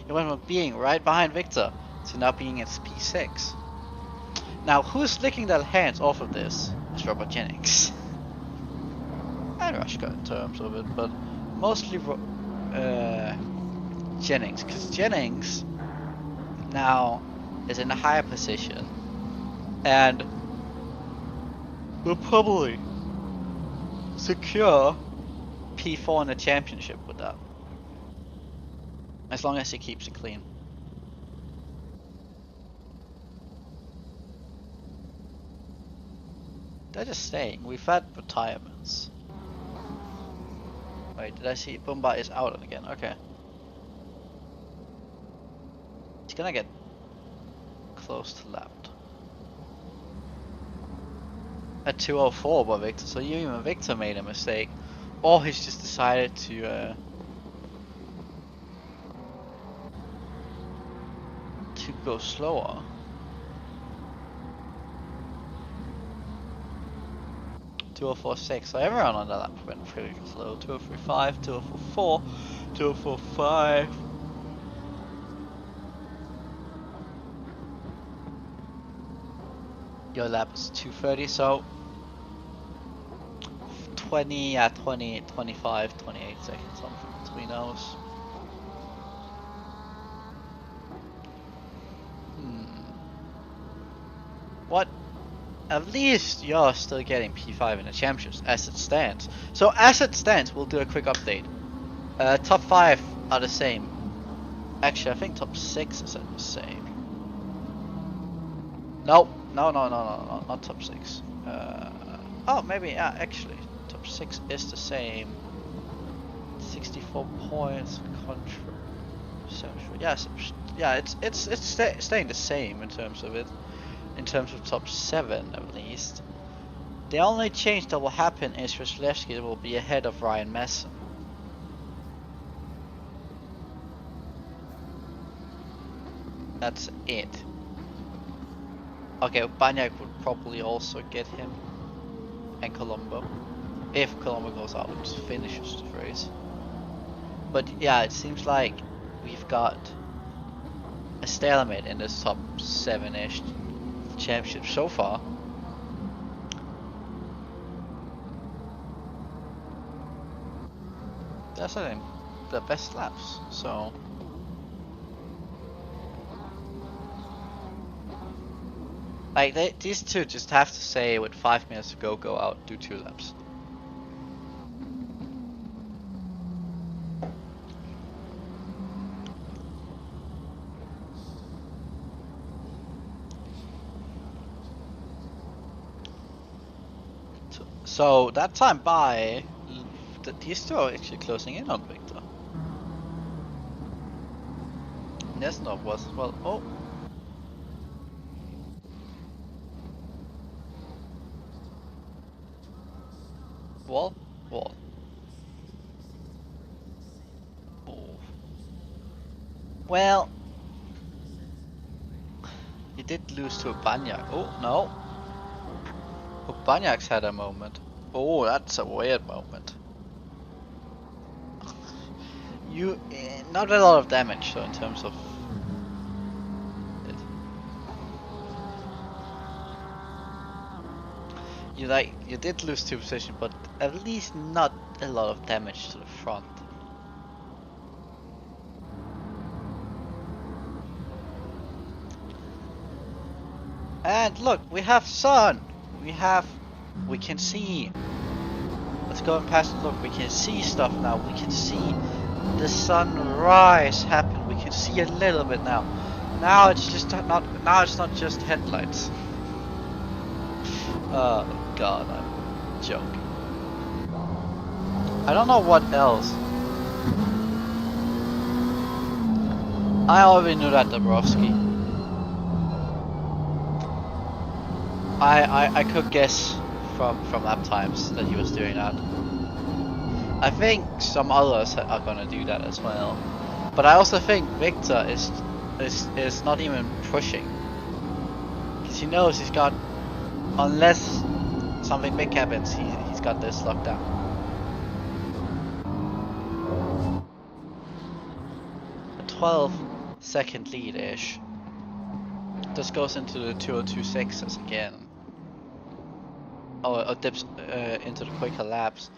He went from being right behind Victor to now being at P6. Now who's licking their hands off of this? It's Robert Jennings. And Rushka in terms of it, but mostly Jennings, because Jennings now is in a higher position and will probably secure P4 in the championship with that, as long as he keeps it clean. They're just staying. We've had retirements. Wait, did I see Bumba is out again? Okay. He's gonna get close to lapped. At 204 by Victor, so even Victor made a mistake. Or he's just decided to go slower. 2046, so everyone on the lap went pretty slow. 2035, 2044, 2045. Your lap is 230, so 20, 20, 25, 28 seconds, something between those. What at least you're still getting P5 in the championships as it stands. So as it stands, we'll do a quick update. Top 5 are the same. Actually, I think top 6 is the same. No, not top 6. Oh, maybe, yeah, actually, top 6 is the same. 64 points, control. Yeah, it's staying the same in terms of it. In terms of top 7 at least. The only change that will happen is Vasilevsky will be ahead of Ryan Messon. That's it. Okay, Banyak would probably also get him. And Colombo. If Colombo goes out and finishes the race. But yeah, it seems like we've got a stalemate in this top 7-ish championship so far. That's I think the best laps, so like these two just have to say with 5 minutes to go out, do 2 laps. So that time by, these two are actually closing in on Victor. Nesnov was, well, oh. Wall. Oh. Well, he did lose to Banyak. Oh, no. Banyak's had a moment. Oh, that's a weird moment. Not a lot of damage, so in terms of it. You did lose 2 positions, but at least not a lot of damage to the front. And look, we have sun. We can see. Let's go and pass and look. We can see stuff now. We can see the sunrise happen. We can see a little bit now. Now it's just not. Now it's not just headlights. Oh God, I'm joking. I don't know what else. I already knew that Dabrowski. I could guess from lap times that he was doing that. I think some others are gonna do that as well. But I also think Victor is not even pushing. Because he knows he's got, unless something big happens, he's got this locked down. A 12-second lead-ish. This goes into the 2026s again. Or dips into the quicker laps.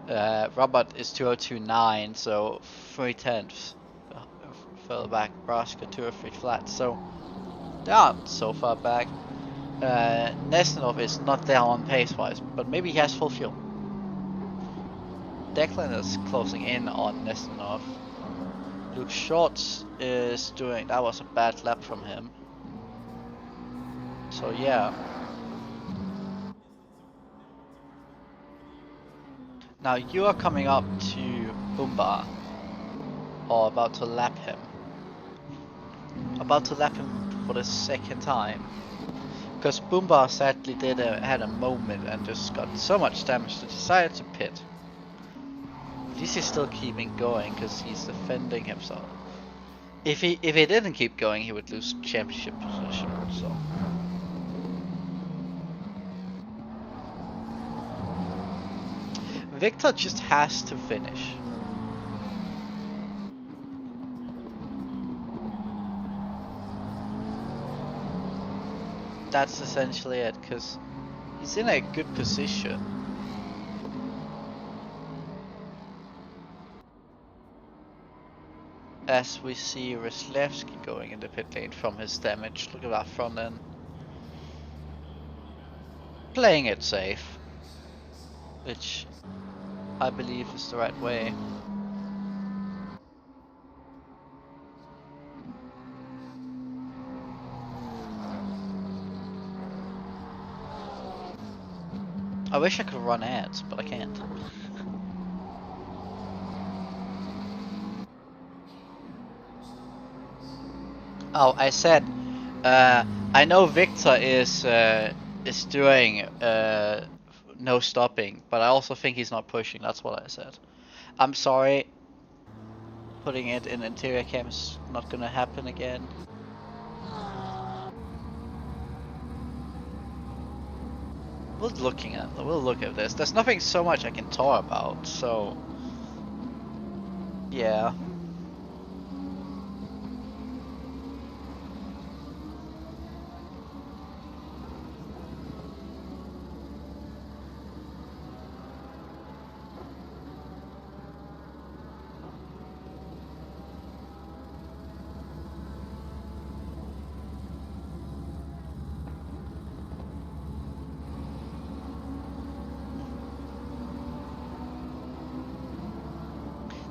Robert is 2029, so 3/10 further back. Braska 203 flat, so they aren't so far back. Nesnov is not there on pace-wise, but maybe he has full fuel. Declan is closing in on Nesnov. Luke Shorts is doing, that was a bad lap from him. So yeah. Now you are coming up to Bumba, or about to lap him. About to lap him for the 2nd time. Because Bumba sadly had a moment and just got so much damage that he decided to pit. At least he's still keeping going because he's defending himself. If he didn't keep going, he would lose championship position. So. Victor just has to finish. That's essentially it, because he's in a good position. As we see Vasilevsky going in the pit lane from his damage. Look at that front end. playing it safe, which I believe is the right way. I wish I could run ads, but I can't. Oh, I said, I know Victor is doing no stopping, but I also think he's not pushing. That's what I said. I'm sorry. Putting it in interior cam is not gonna happen again. We'll look at this. There's nothing so much I can talk about, so yeah.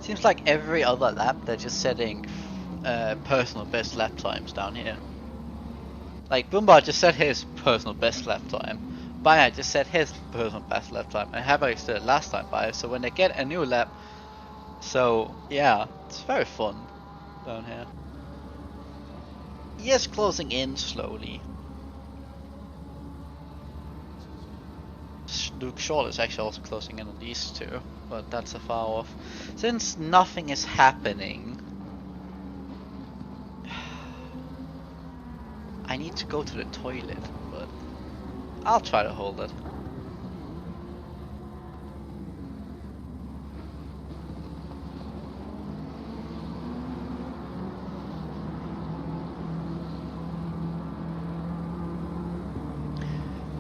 Seems like every other lap they're just setting personal best lap times down here. Like Boomba just set his personal best lap time. Baya just set his personal best lap time, and Haverix did it last time by. So when they get a new lap, so yeah, it's very fun down here. Yes, closing in slowly. Luke Short is actually also closing in on these two, but that's a far off. Since nothing is happening, I need to go to the toilet, but I'll try to hold it.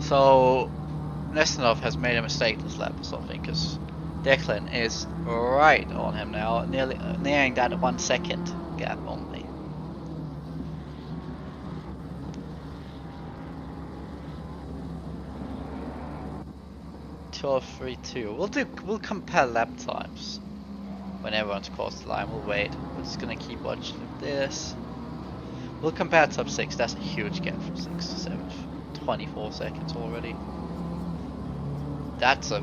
So Nestanov has made a mistake this lap or something, because Declan is right on him now, nearing that 1 second gap only. We'll compare lap times when everyone's crossed the line. We'll wait. We're just gonna keep watching this. We'll compare top 6. That's a huge gap from 6 to 7. 24 seconds already. That's a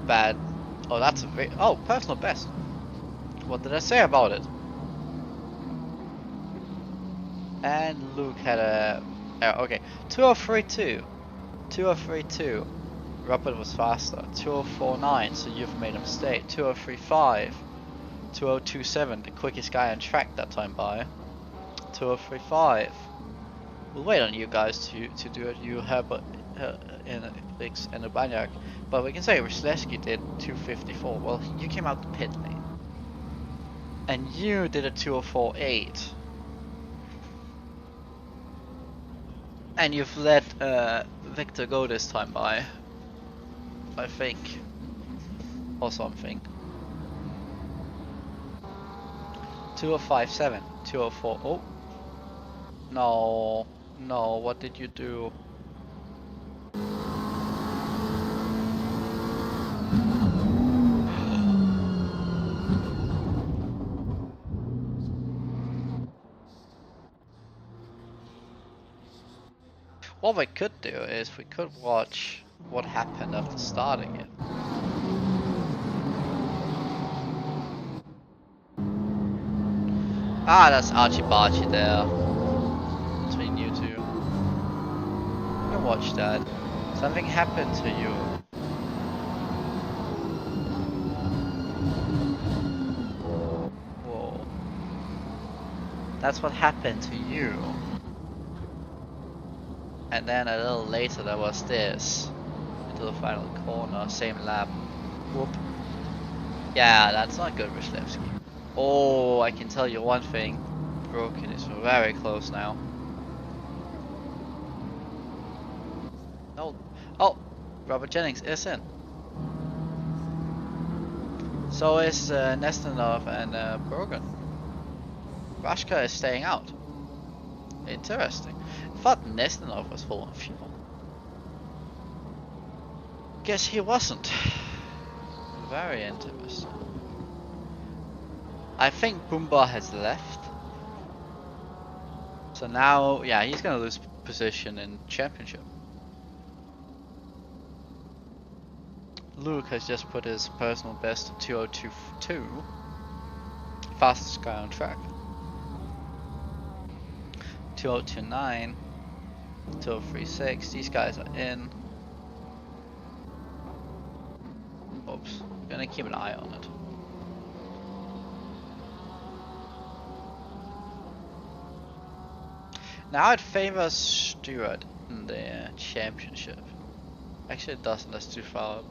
bad. Oh, that's a very. Oh, personal best. What did I say about it? And Luke had a. Okay, 2032. 2032. Robert was faster. 2049. So you've made a mistake. 2035. 2027. The quickest guy on track that time by. 2035. We'll wait on you guys to do it. You have in Vix and Banyak, but we can say Ryslewski did 254. Well, you came out the pit lane, and you did a 204.8, and you've let Victor go this time by, I think, or something. 2057, 204. Oh, no, what did you do? What we could do is we could watch what happened after starting it. Ah, that's Archie Barchie there. Between you two. You can watch that. Something happened to you. Whoa. That's what happened to you. And then a little later there was this. Into the final corner, same lap. Whoop. Yeah, that's not good, Ryslewski. Oh, I can tell you one thing. Broken is very close now. Oh, Robert Jennings is in. So is Nestanov and Brogan. Rashka is staying out. Interesting. I thought Nestanov was full on fuel. Guess he wasn't. Very interesting. I think Boomba has left. So now, yeah, he's gonna lose position in championship. Luke has just put his personal best of 2022. Fastest guy on track. 2029. 2036. These guys are in. Oops. Gonna keep an eye on it. Now it favors Stewart in the championship. Actually it doesn't, that's too far up.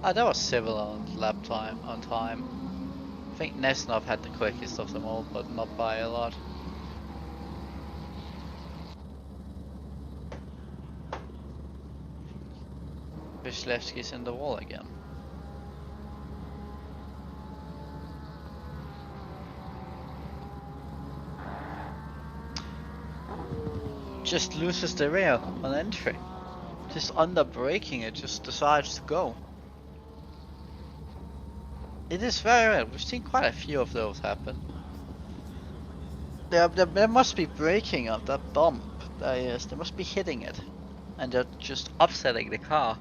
Ah, that was civil on lap time, on time. I think Nesnov had the quickest of them all, but not by a lot. Vyshevsky's in the wall again. Just loses the rear on entry. Just under braking it, just decides to go. It is very rare. We've seen quite a few of those happen. There must be braking on that bump. They must be hitting it. And they're just upsetting the car.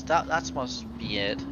That must be it.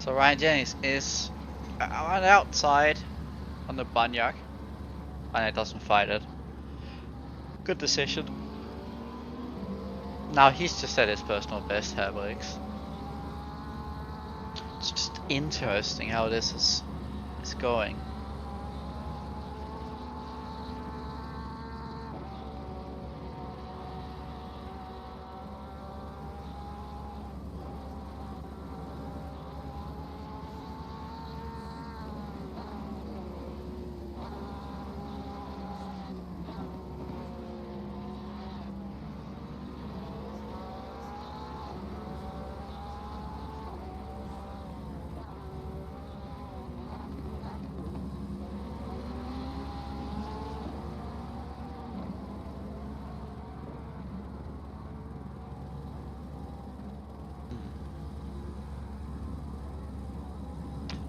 So Ryan Jennings is on the outside on the Banyak, and it doesn't fight it. Good decision. Now he's just at his personal best hair breaks. It's just interesting how this is going.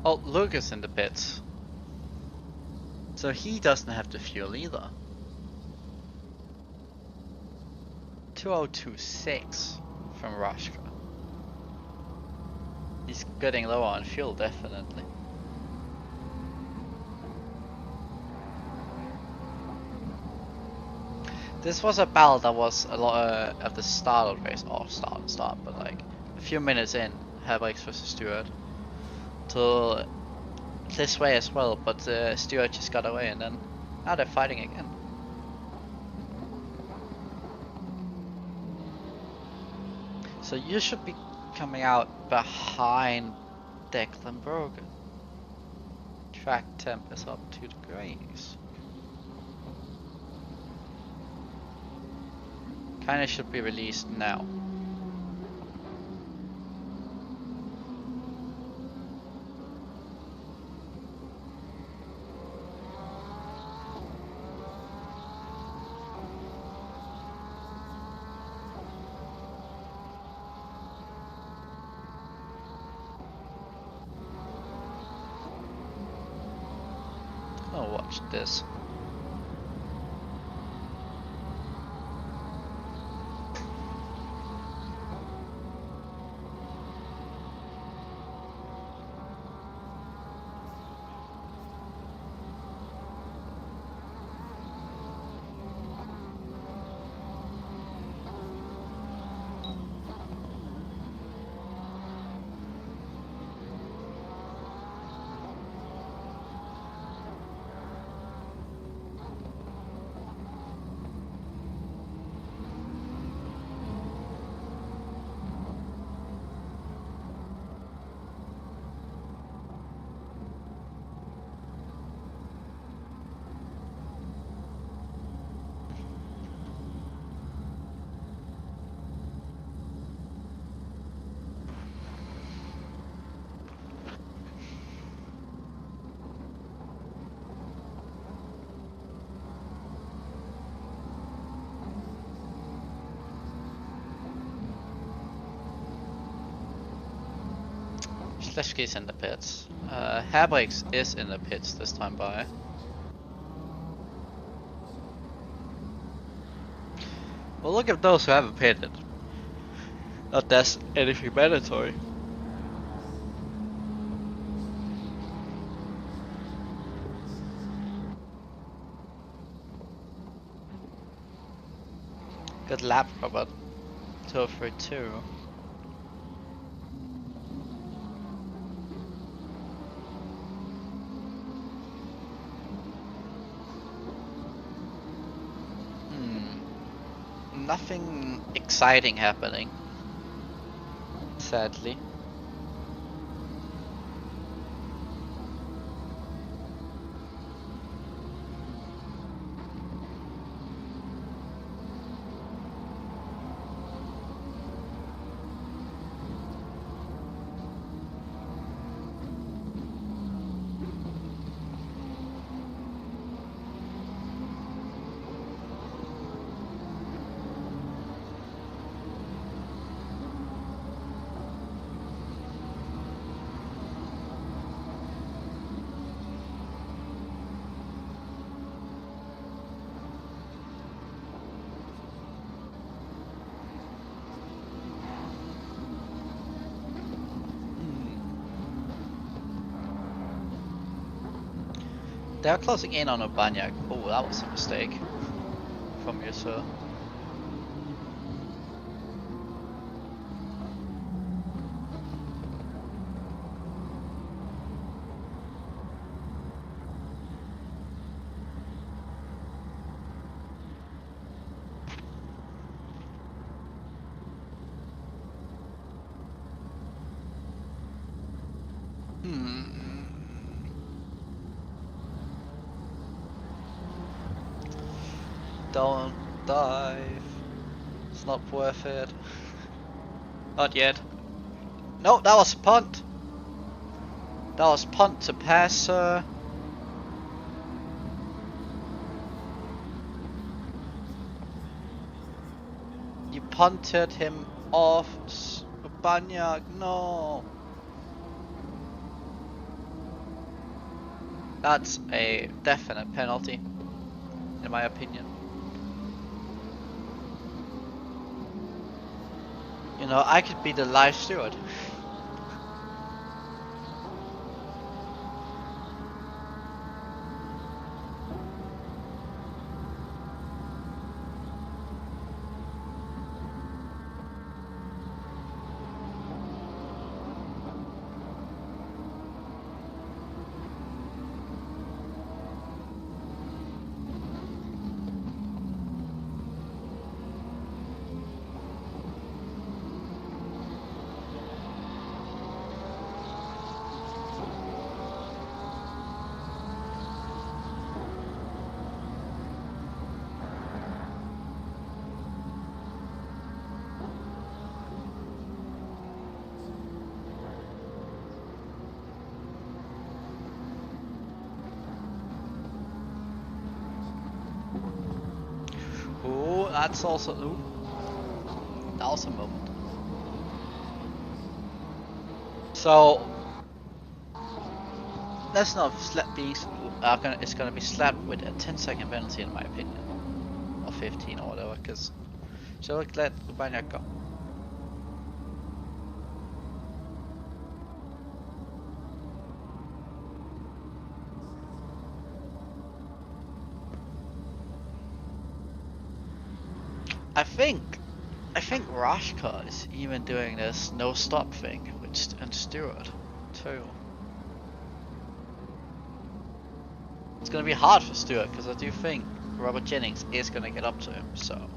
Oh, Luke is in the pits. So he doesn't have the fuel either. 2026 from Rashka. He's getting low on fuel, definitely. This was a battle that was a lot at the start of the race, or start, but like a few minutes in, Herbricks versus Stewart. To this way as well, but Stewart just got away, and then now they're fighting again. So you should be coming out behind Declan Brogan. Track temp is up 2 degrees. Kinda should be released now. wanna watch this. Sleshky's in the pits. Hairbricks is in the pits this time by. Well, look at those who haven't pitted. Not that's anything mandatory. Good lap, Robert. 2:32. Nothing exciting happening, sadly. They're closing in on Banyak. Oh, that was a mistake from you, sir. Don't dive. It's not worth it. Not yet. No, that was a punt. That was punt to pass, sir. You punted him off, Banyak. No. That's a definite penalty, in my opinion. You know, I could be the live steward. That's also, ooh, that was a moment. So that's not being it's gonna be slapped with a 10-second penalty in my opinion, or 15 or whatever. Cause so let Ubaniak go. I think Rashka is even doing this no stop thing and Stewart too. It's gonna be hard for Stewart because I do think Robert Jennings is gonna get up to him, so.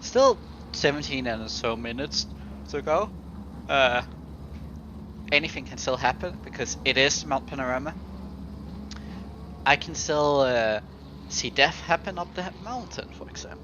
Still 17 and so minutes to go. Anything can still happen because it is Mount Panorama. I can still see death happen up the mountain, for example.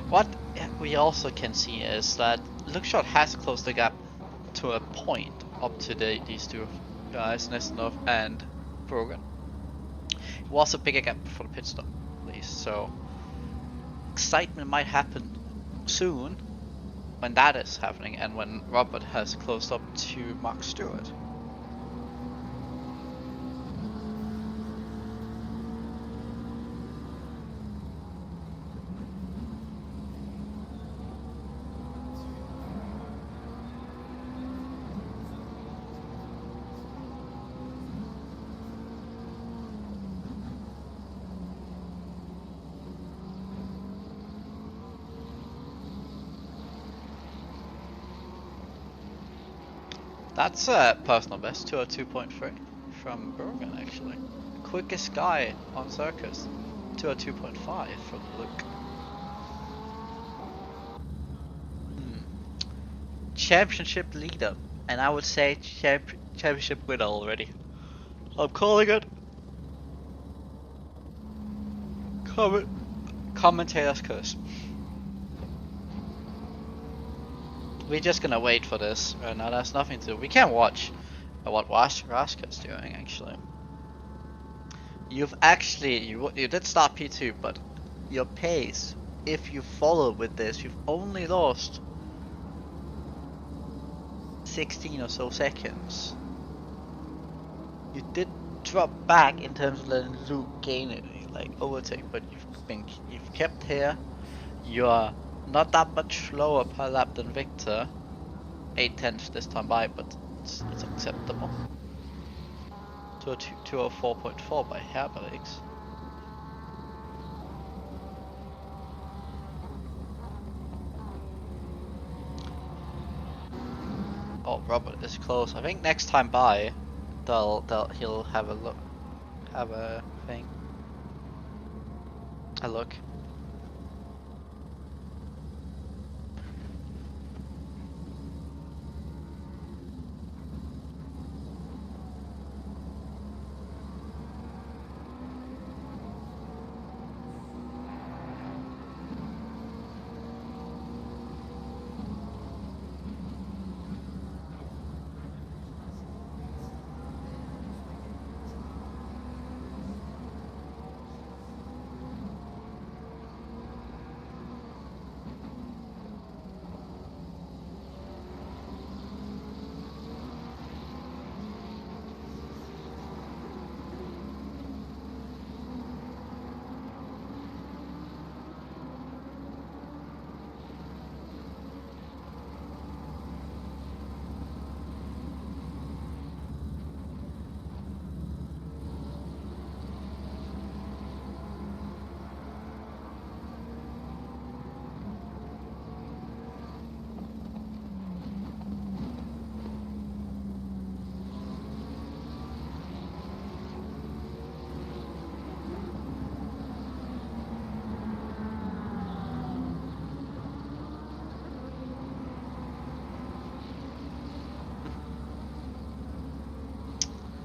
What we also can see is that Lookshot has closed the gap to a point up to these two guys, Nesnov and Brogan. It was a bigger gap for the pit stop, at least, so excitement might happen soon when that is happening and when Robert has closed up to Mark Stewart. That's a personal best, 202.3 from Brogan actually. Quickest guy on circus, 202.5 from Luke. Championship leader, and I would say championship winner already. I'm calling it. Commentator's curse. We're just gonna wait for this. Now there's nothing to do. We can watch what Raska's doing actually. You've actually you did start P2, but your pace, if you follow with this, you've only lost 16 or so seconds. You did drop back in terms of letting Luke gain it, like overtake, but you've kept here. You're not that much slower per lap than Victor, 8/10 this time by, but it's acceptable. 204.4 by Herberix. Oh, Robert is close. I think next time by, he'll have a look, have a thing, a look.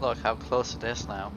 Look how close it is now.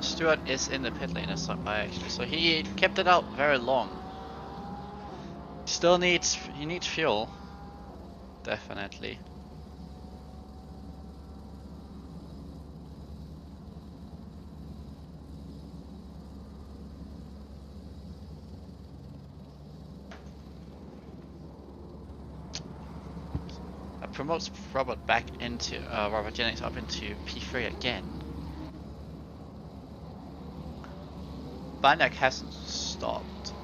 Stewart is in the pit lane as by actually, so he kept it out very long. Still needs, he needs fuel, definitely. That promotes Robert back into Robert Jennings up into P3 again. Banyak hasn't stopped.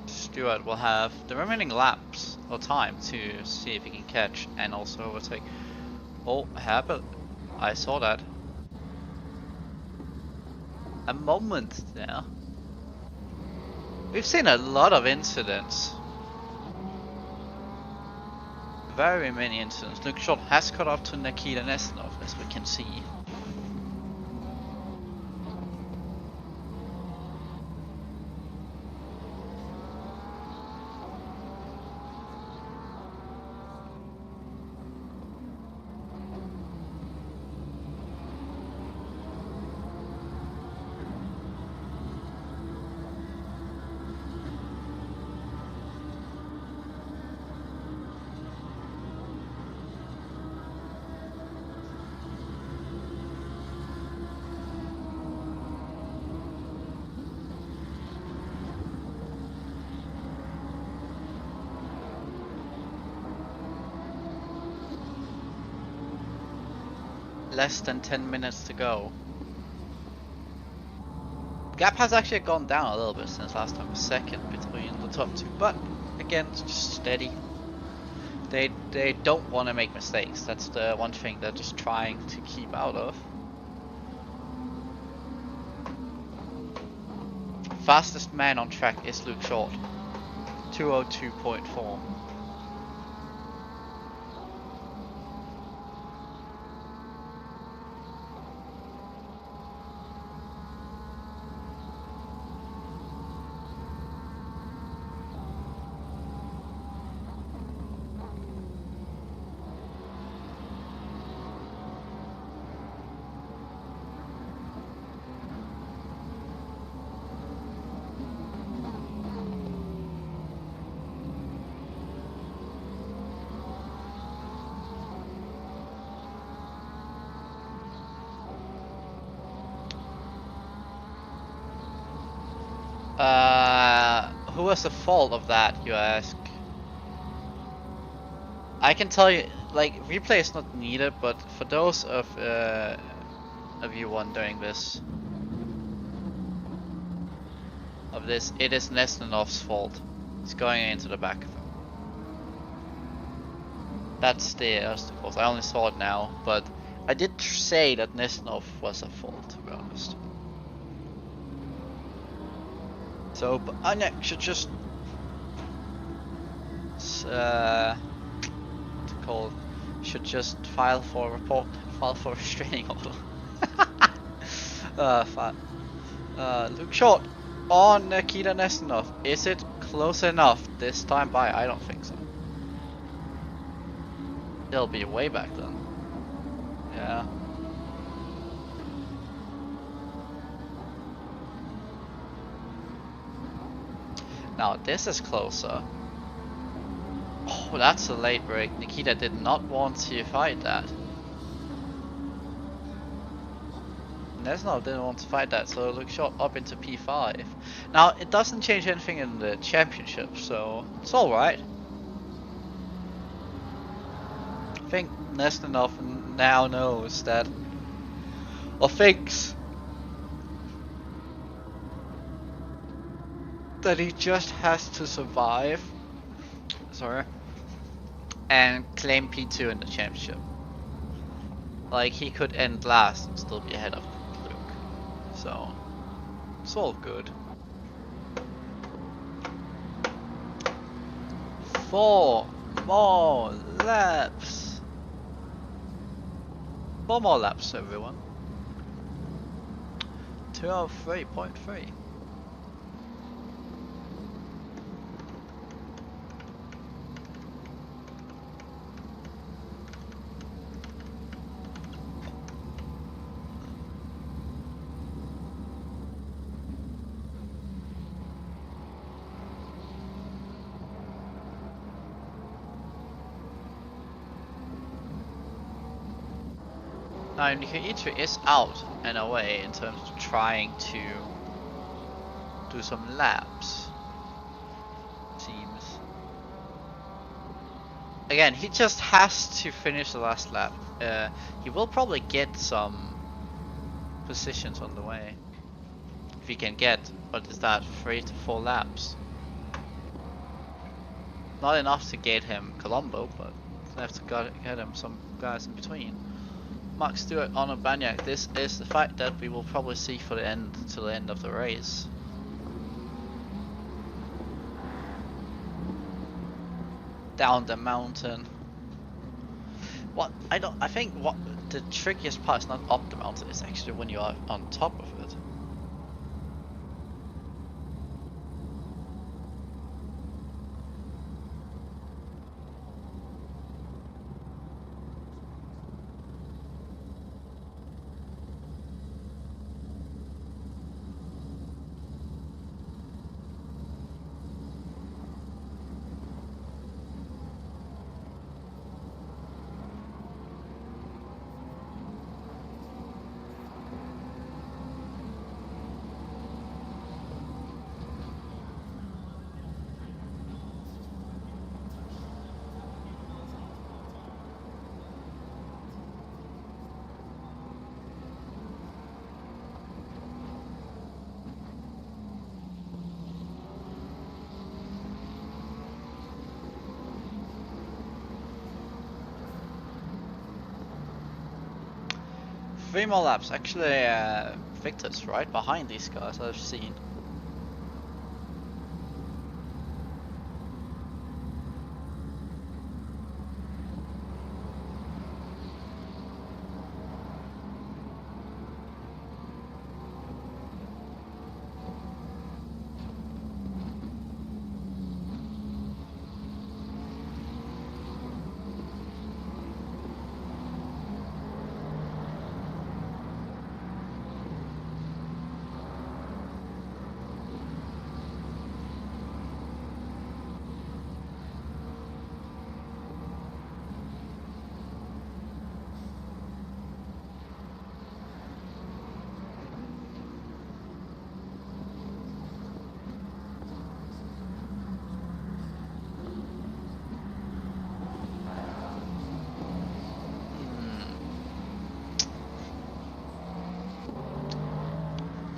Stewart will have the remaining laps or time to see if he can catch and also overtake. Oh, Herbert, I saw that. A moment there. We've seen a lot of incidents. Very many incidents. Luke Short has caught up to Nikita Nestanov, as we can see. Less than 10 minutes to go. Gap has actually gone down a little bit since last time, a second between the top two, but again, it's just steady. They don't want to make mistakes. That's the one thing they're just trying to keep out of. Fastest man on track is Luke Short, 202.4. Who was the fault of that, you ask? I can tell you, like, replay is not needed, but for those of you wondering this, it is Nestanov's fault. It's going into the back of him. That's the fault. I only saw it now, but I did say that Nestanov was at fault, to be honest. So, Anya should just should just file for restraining order. Luke Short on Nikita Nestanov. Is it close enough this time by? I don't think so. It'll be way back then. Yeah. Now this is closer. Oh, that's a late break. Nikita did not want to fight that. Nesnov didn't want to fight that, so it looked shot up into P5. Now, it doesn't change anything in the championship, so it's alright. I think Nesnov now knows that, or thinks that he just has to survive, and claim P2 in the championship. Like, he could end last and still be ahead of Luke. So, it's all good. 4 more laps. 4 more laps, everyone. 203.3. Now, Nikita is out and away in terms of trying to do some laps. Seems. Again, he just has to finish the last lap. He will probably get some positions on the way. If he can get, what is that, 3 to 4 laps? Not enough to get him Colombo, but have to get him some guys in between. Mark Stewart, Honor Banyak, this is the fight that we will probably see for the end, till the end of the race. Down the mountain. I think what the trickiest part is not up the mountain, it's actually when you are on top of it. Three more laps. Actually, Victor's right behind these guys, I've seen.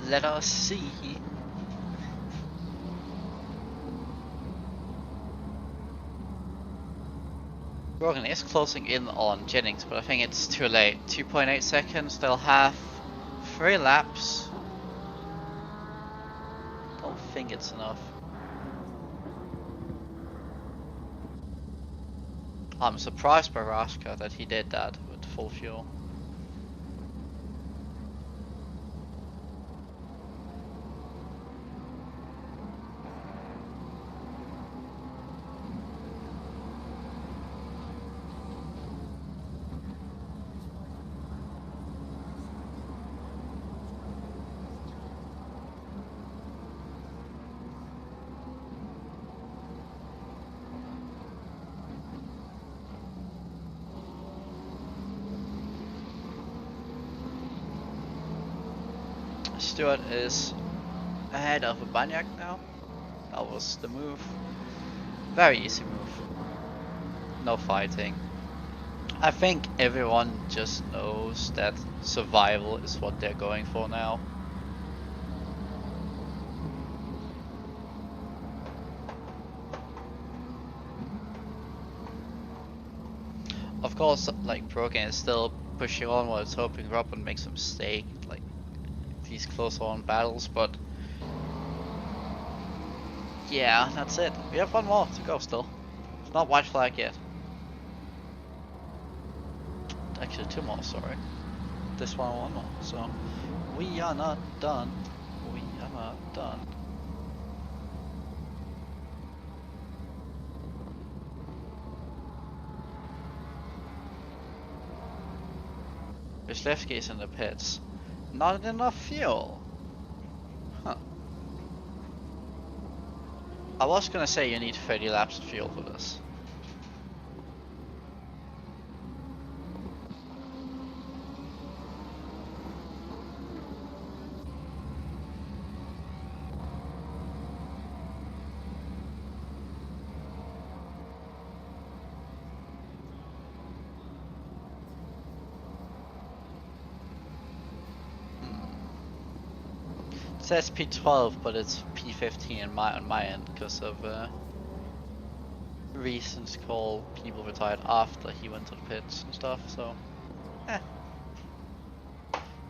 Let us see. Rogan is closing in on Jennings, but I think it's too late. 2.8 seconds, they'll have 3 laps. Don't think it's enough. I'm surprised by Raska that he did that with full fuel. Stewart is ahead of Banyak now. That was the move. Very easy move. No fighting. I think everyone just knows that survival is what they're going for now. Of course, like Broken is still pushing on while it's hoping Robin makes a mistake, like these close on battles, but yeah, that's it. We have one more to go still. It's not white flag yet. Actually, two more, sorry. This one more. So, we are not done. We are not done. Vyslevsky is in the pits. Not enough fuel. Huh. I was gonna say you need 30 laps of fuel for this. It says P12, but it's P15 on my end because of reasons called people retired after he went to the pits and stuff. So,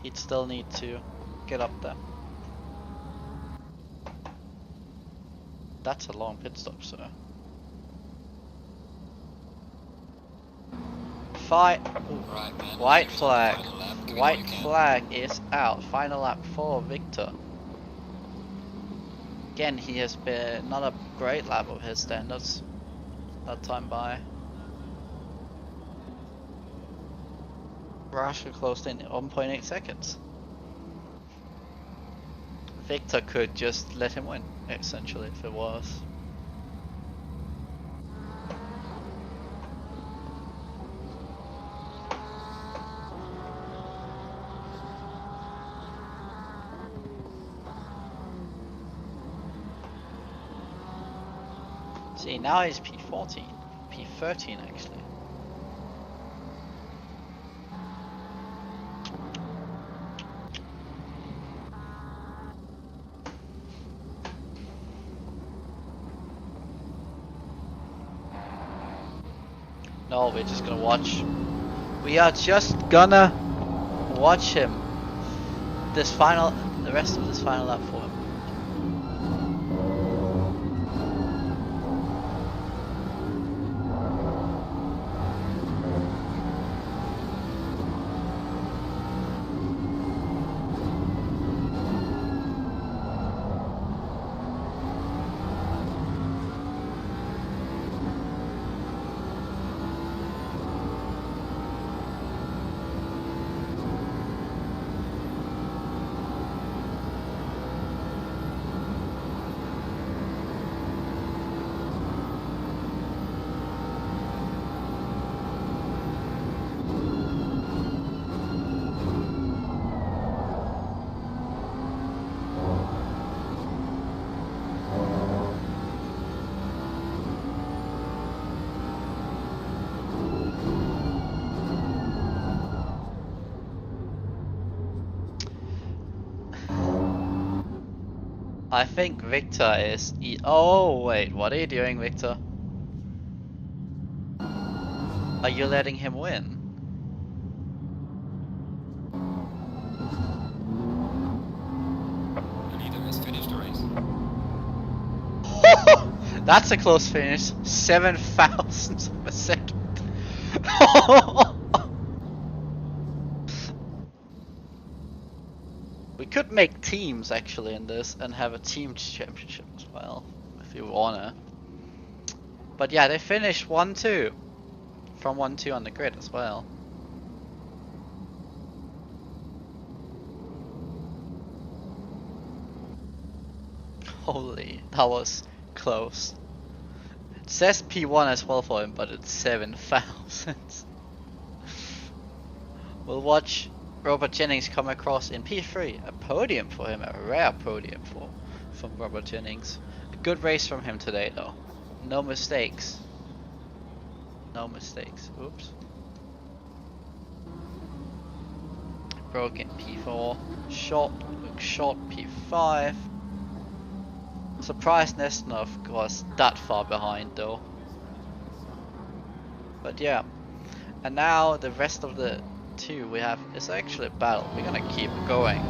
he'd still need to get up there. That's a long pit stop, sir. Fight. Right, white flag. White flag is out. Final lap for Victor. Again, he has been not a great lap of his standards that time by. Russia closed in 1.8 seconds. Victor could just let him win, essentially, if it was. See, now he's P14, P13 actually. No, we're just gonna watch. We are just gonna watch him. The rest of this final lap for him. I think Victor is oh wait, what are you doing, Victor? Are you letting him win? The leader has finished the race. That's a close finish. 7 thousandths of a second. We could make teams actually in this and have a team championship as well, if you wanna. But yeah, they finished 1-2 from 1-2 on the grid as well. Holy, that was close. It says P1 as well for him, but it's 7,000. We'll watch Robert Jennings come across in P3. A podium for him, a rare podium from Robert Jennings. A good race from him today though. No mistakes. No mistakes. Oops. Broken P4. Short P5. Surprised Nesnov was that far behind though. But yeah. And now the rest of the two we have is actually a battle. We're gonna keep going.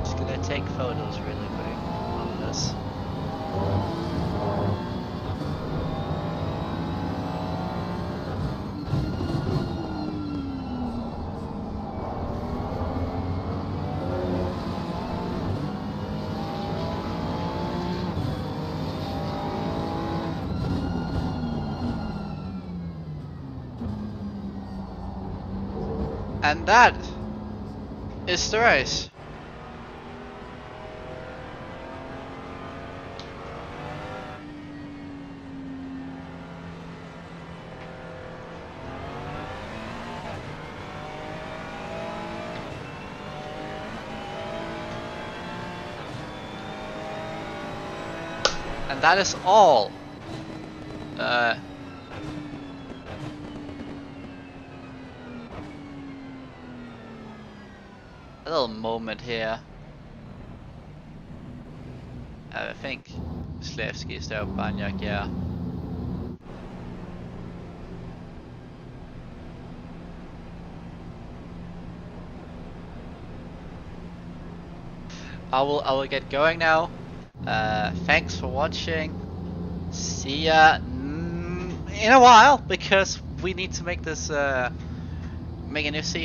Just gonna take photos really quick of this. And that is the race. And that is all. A little moment here. I think Slevsky is there, Banyak, yeah. I will get going now. Thanks for watching. See ya in a while, because we need to make this make a new season.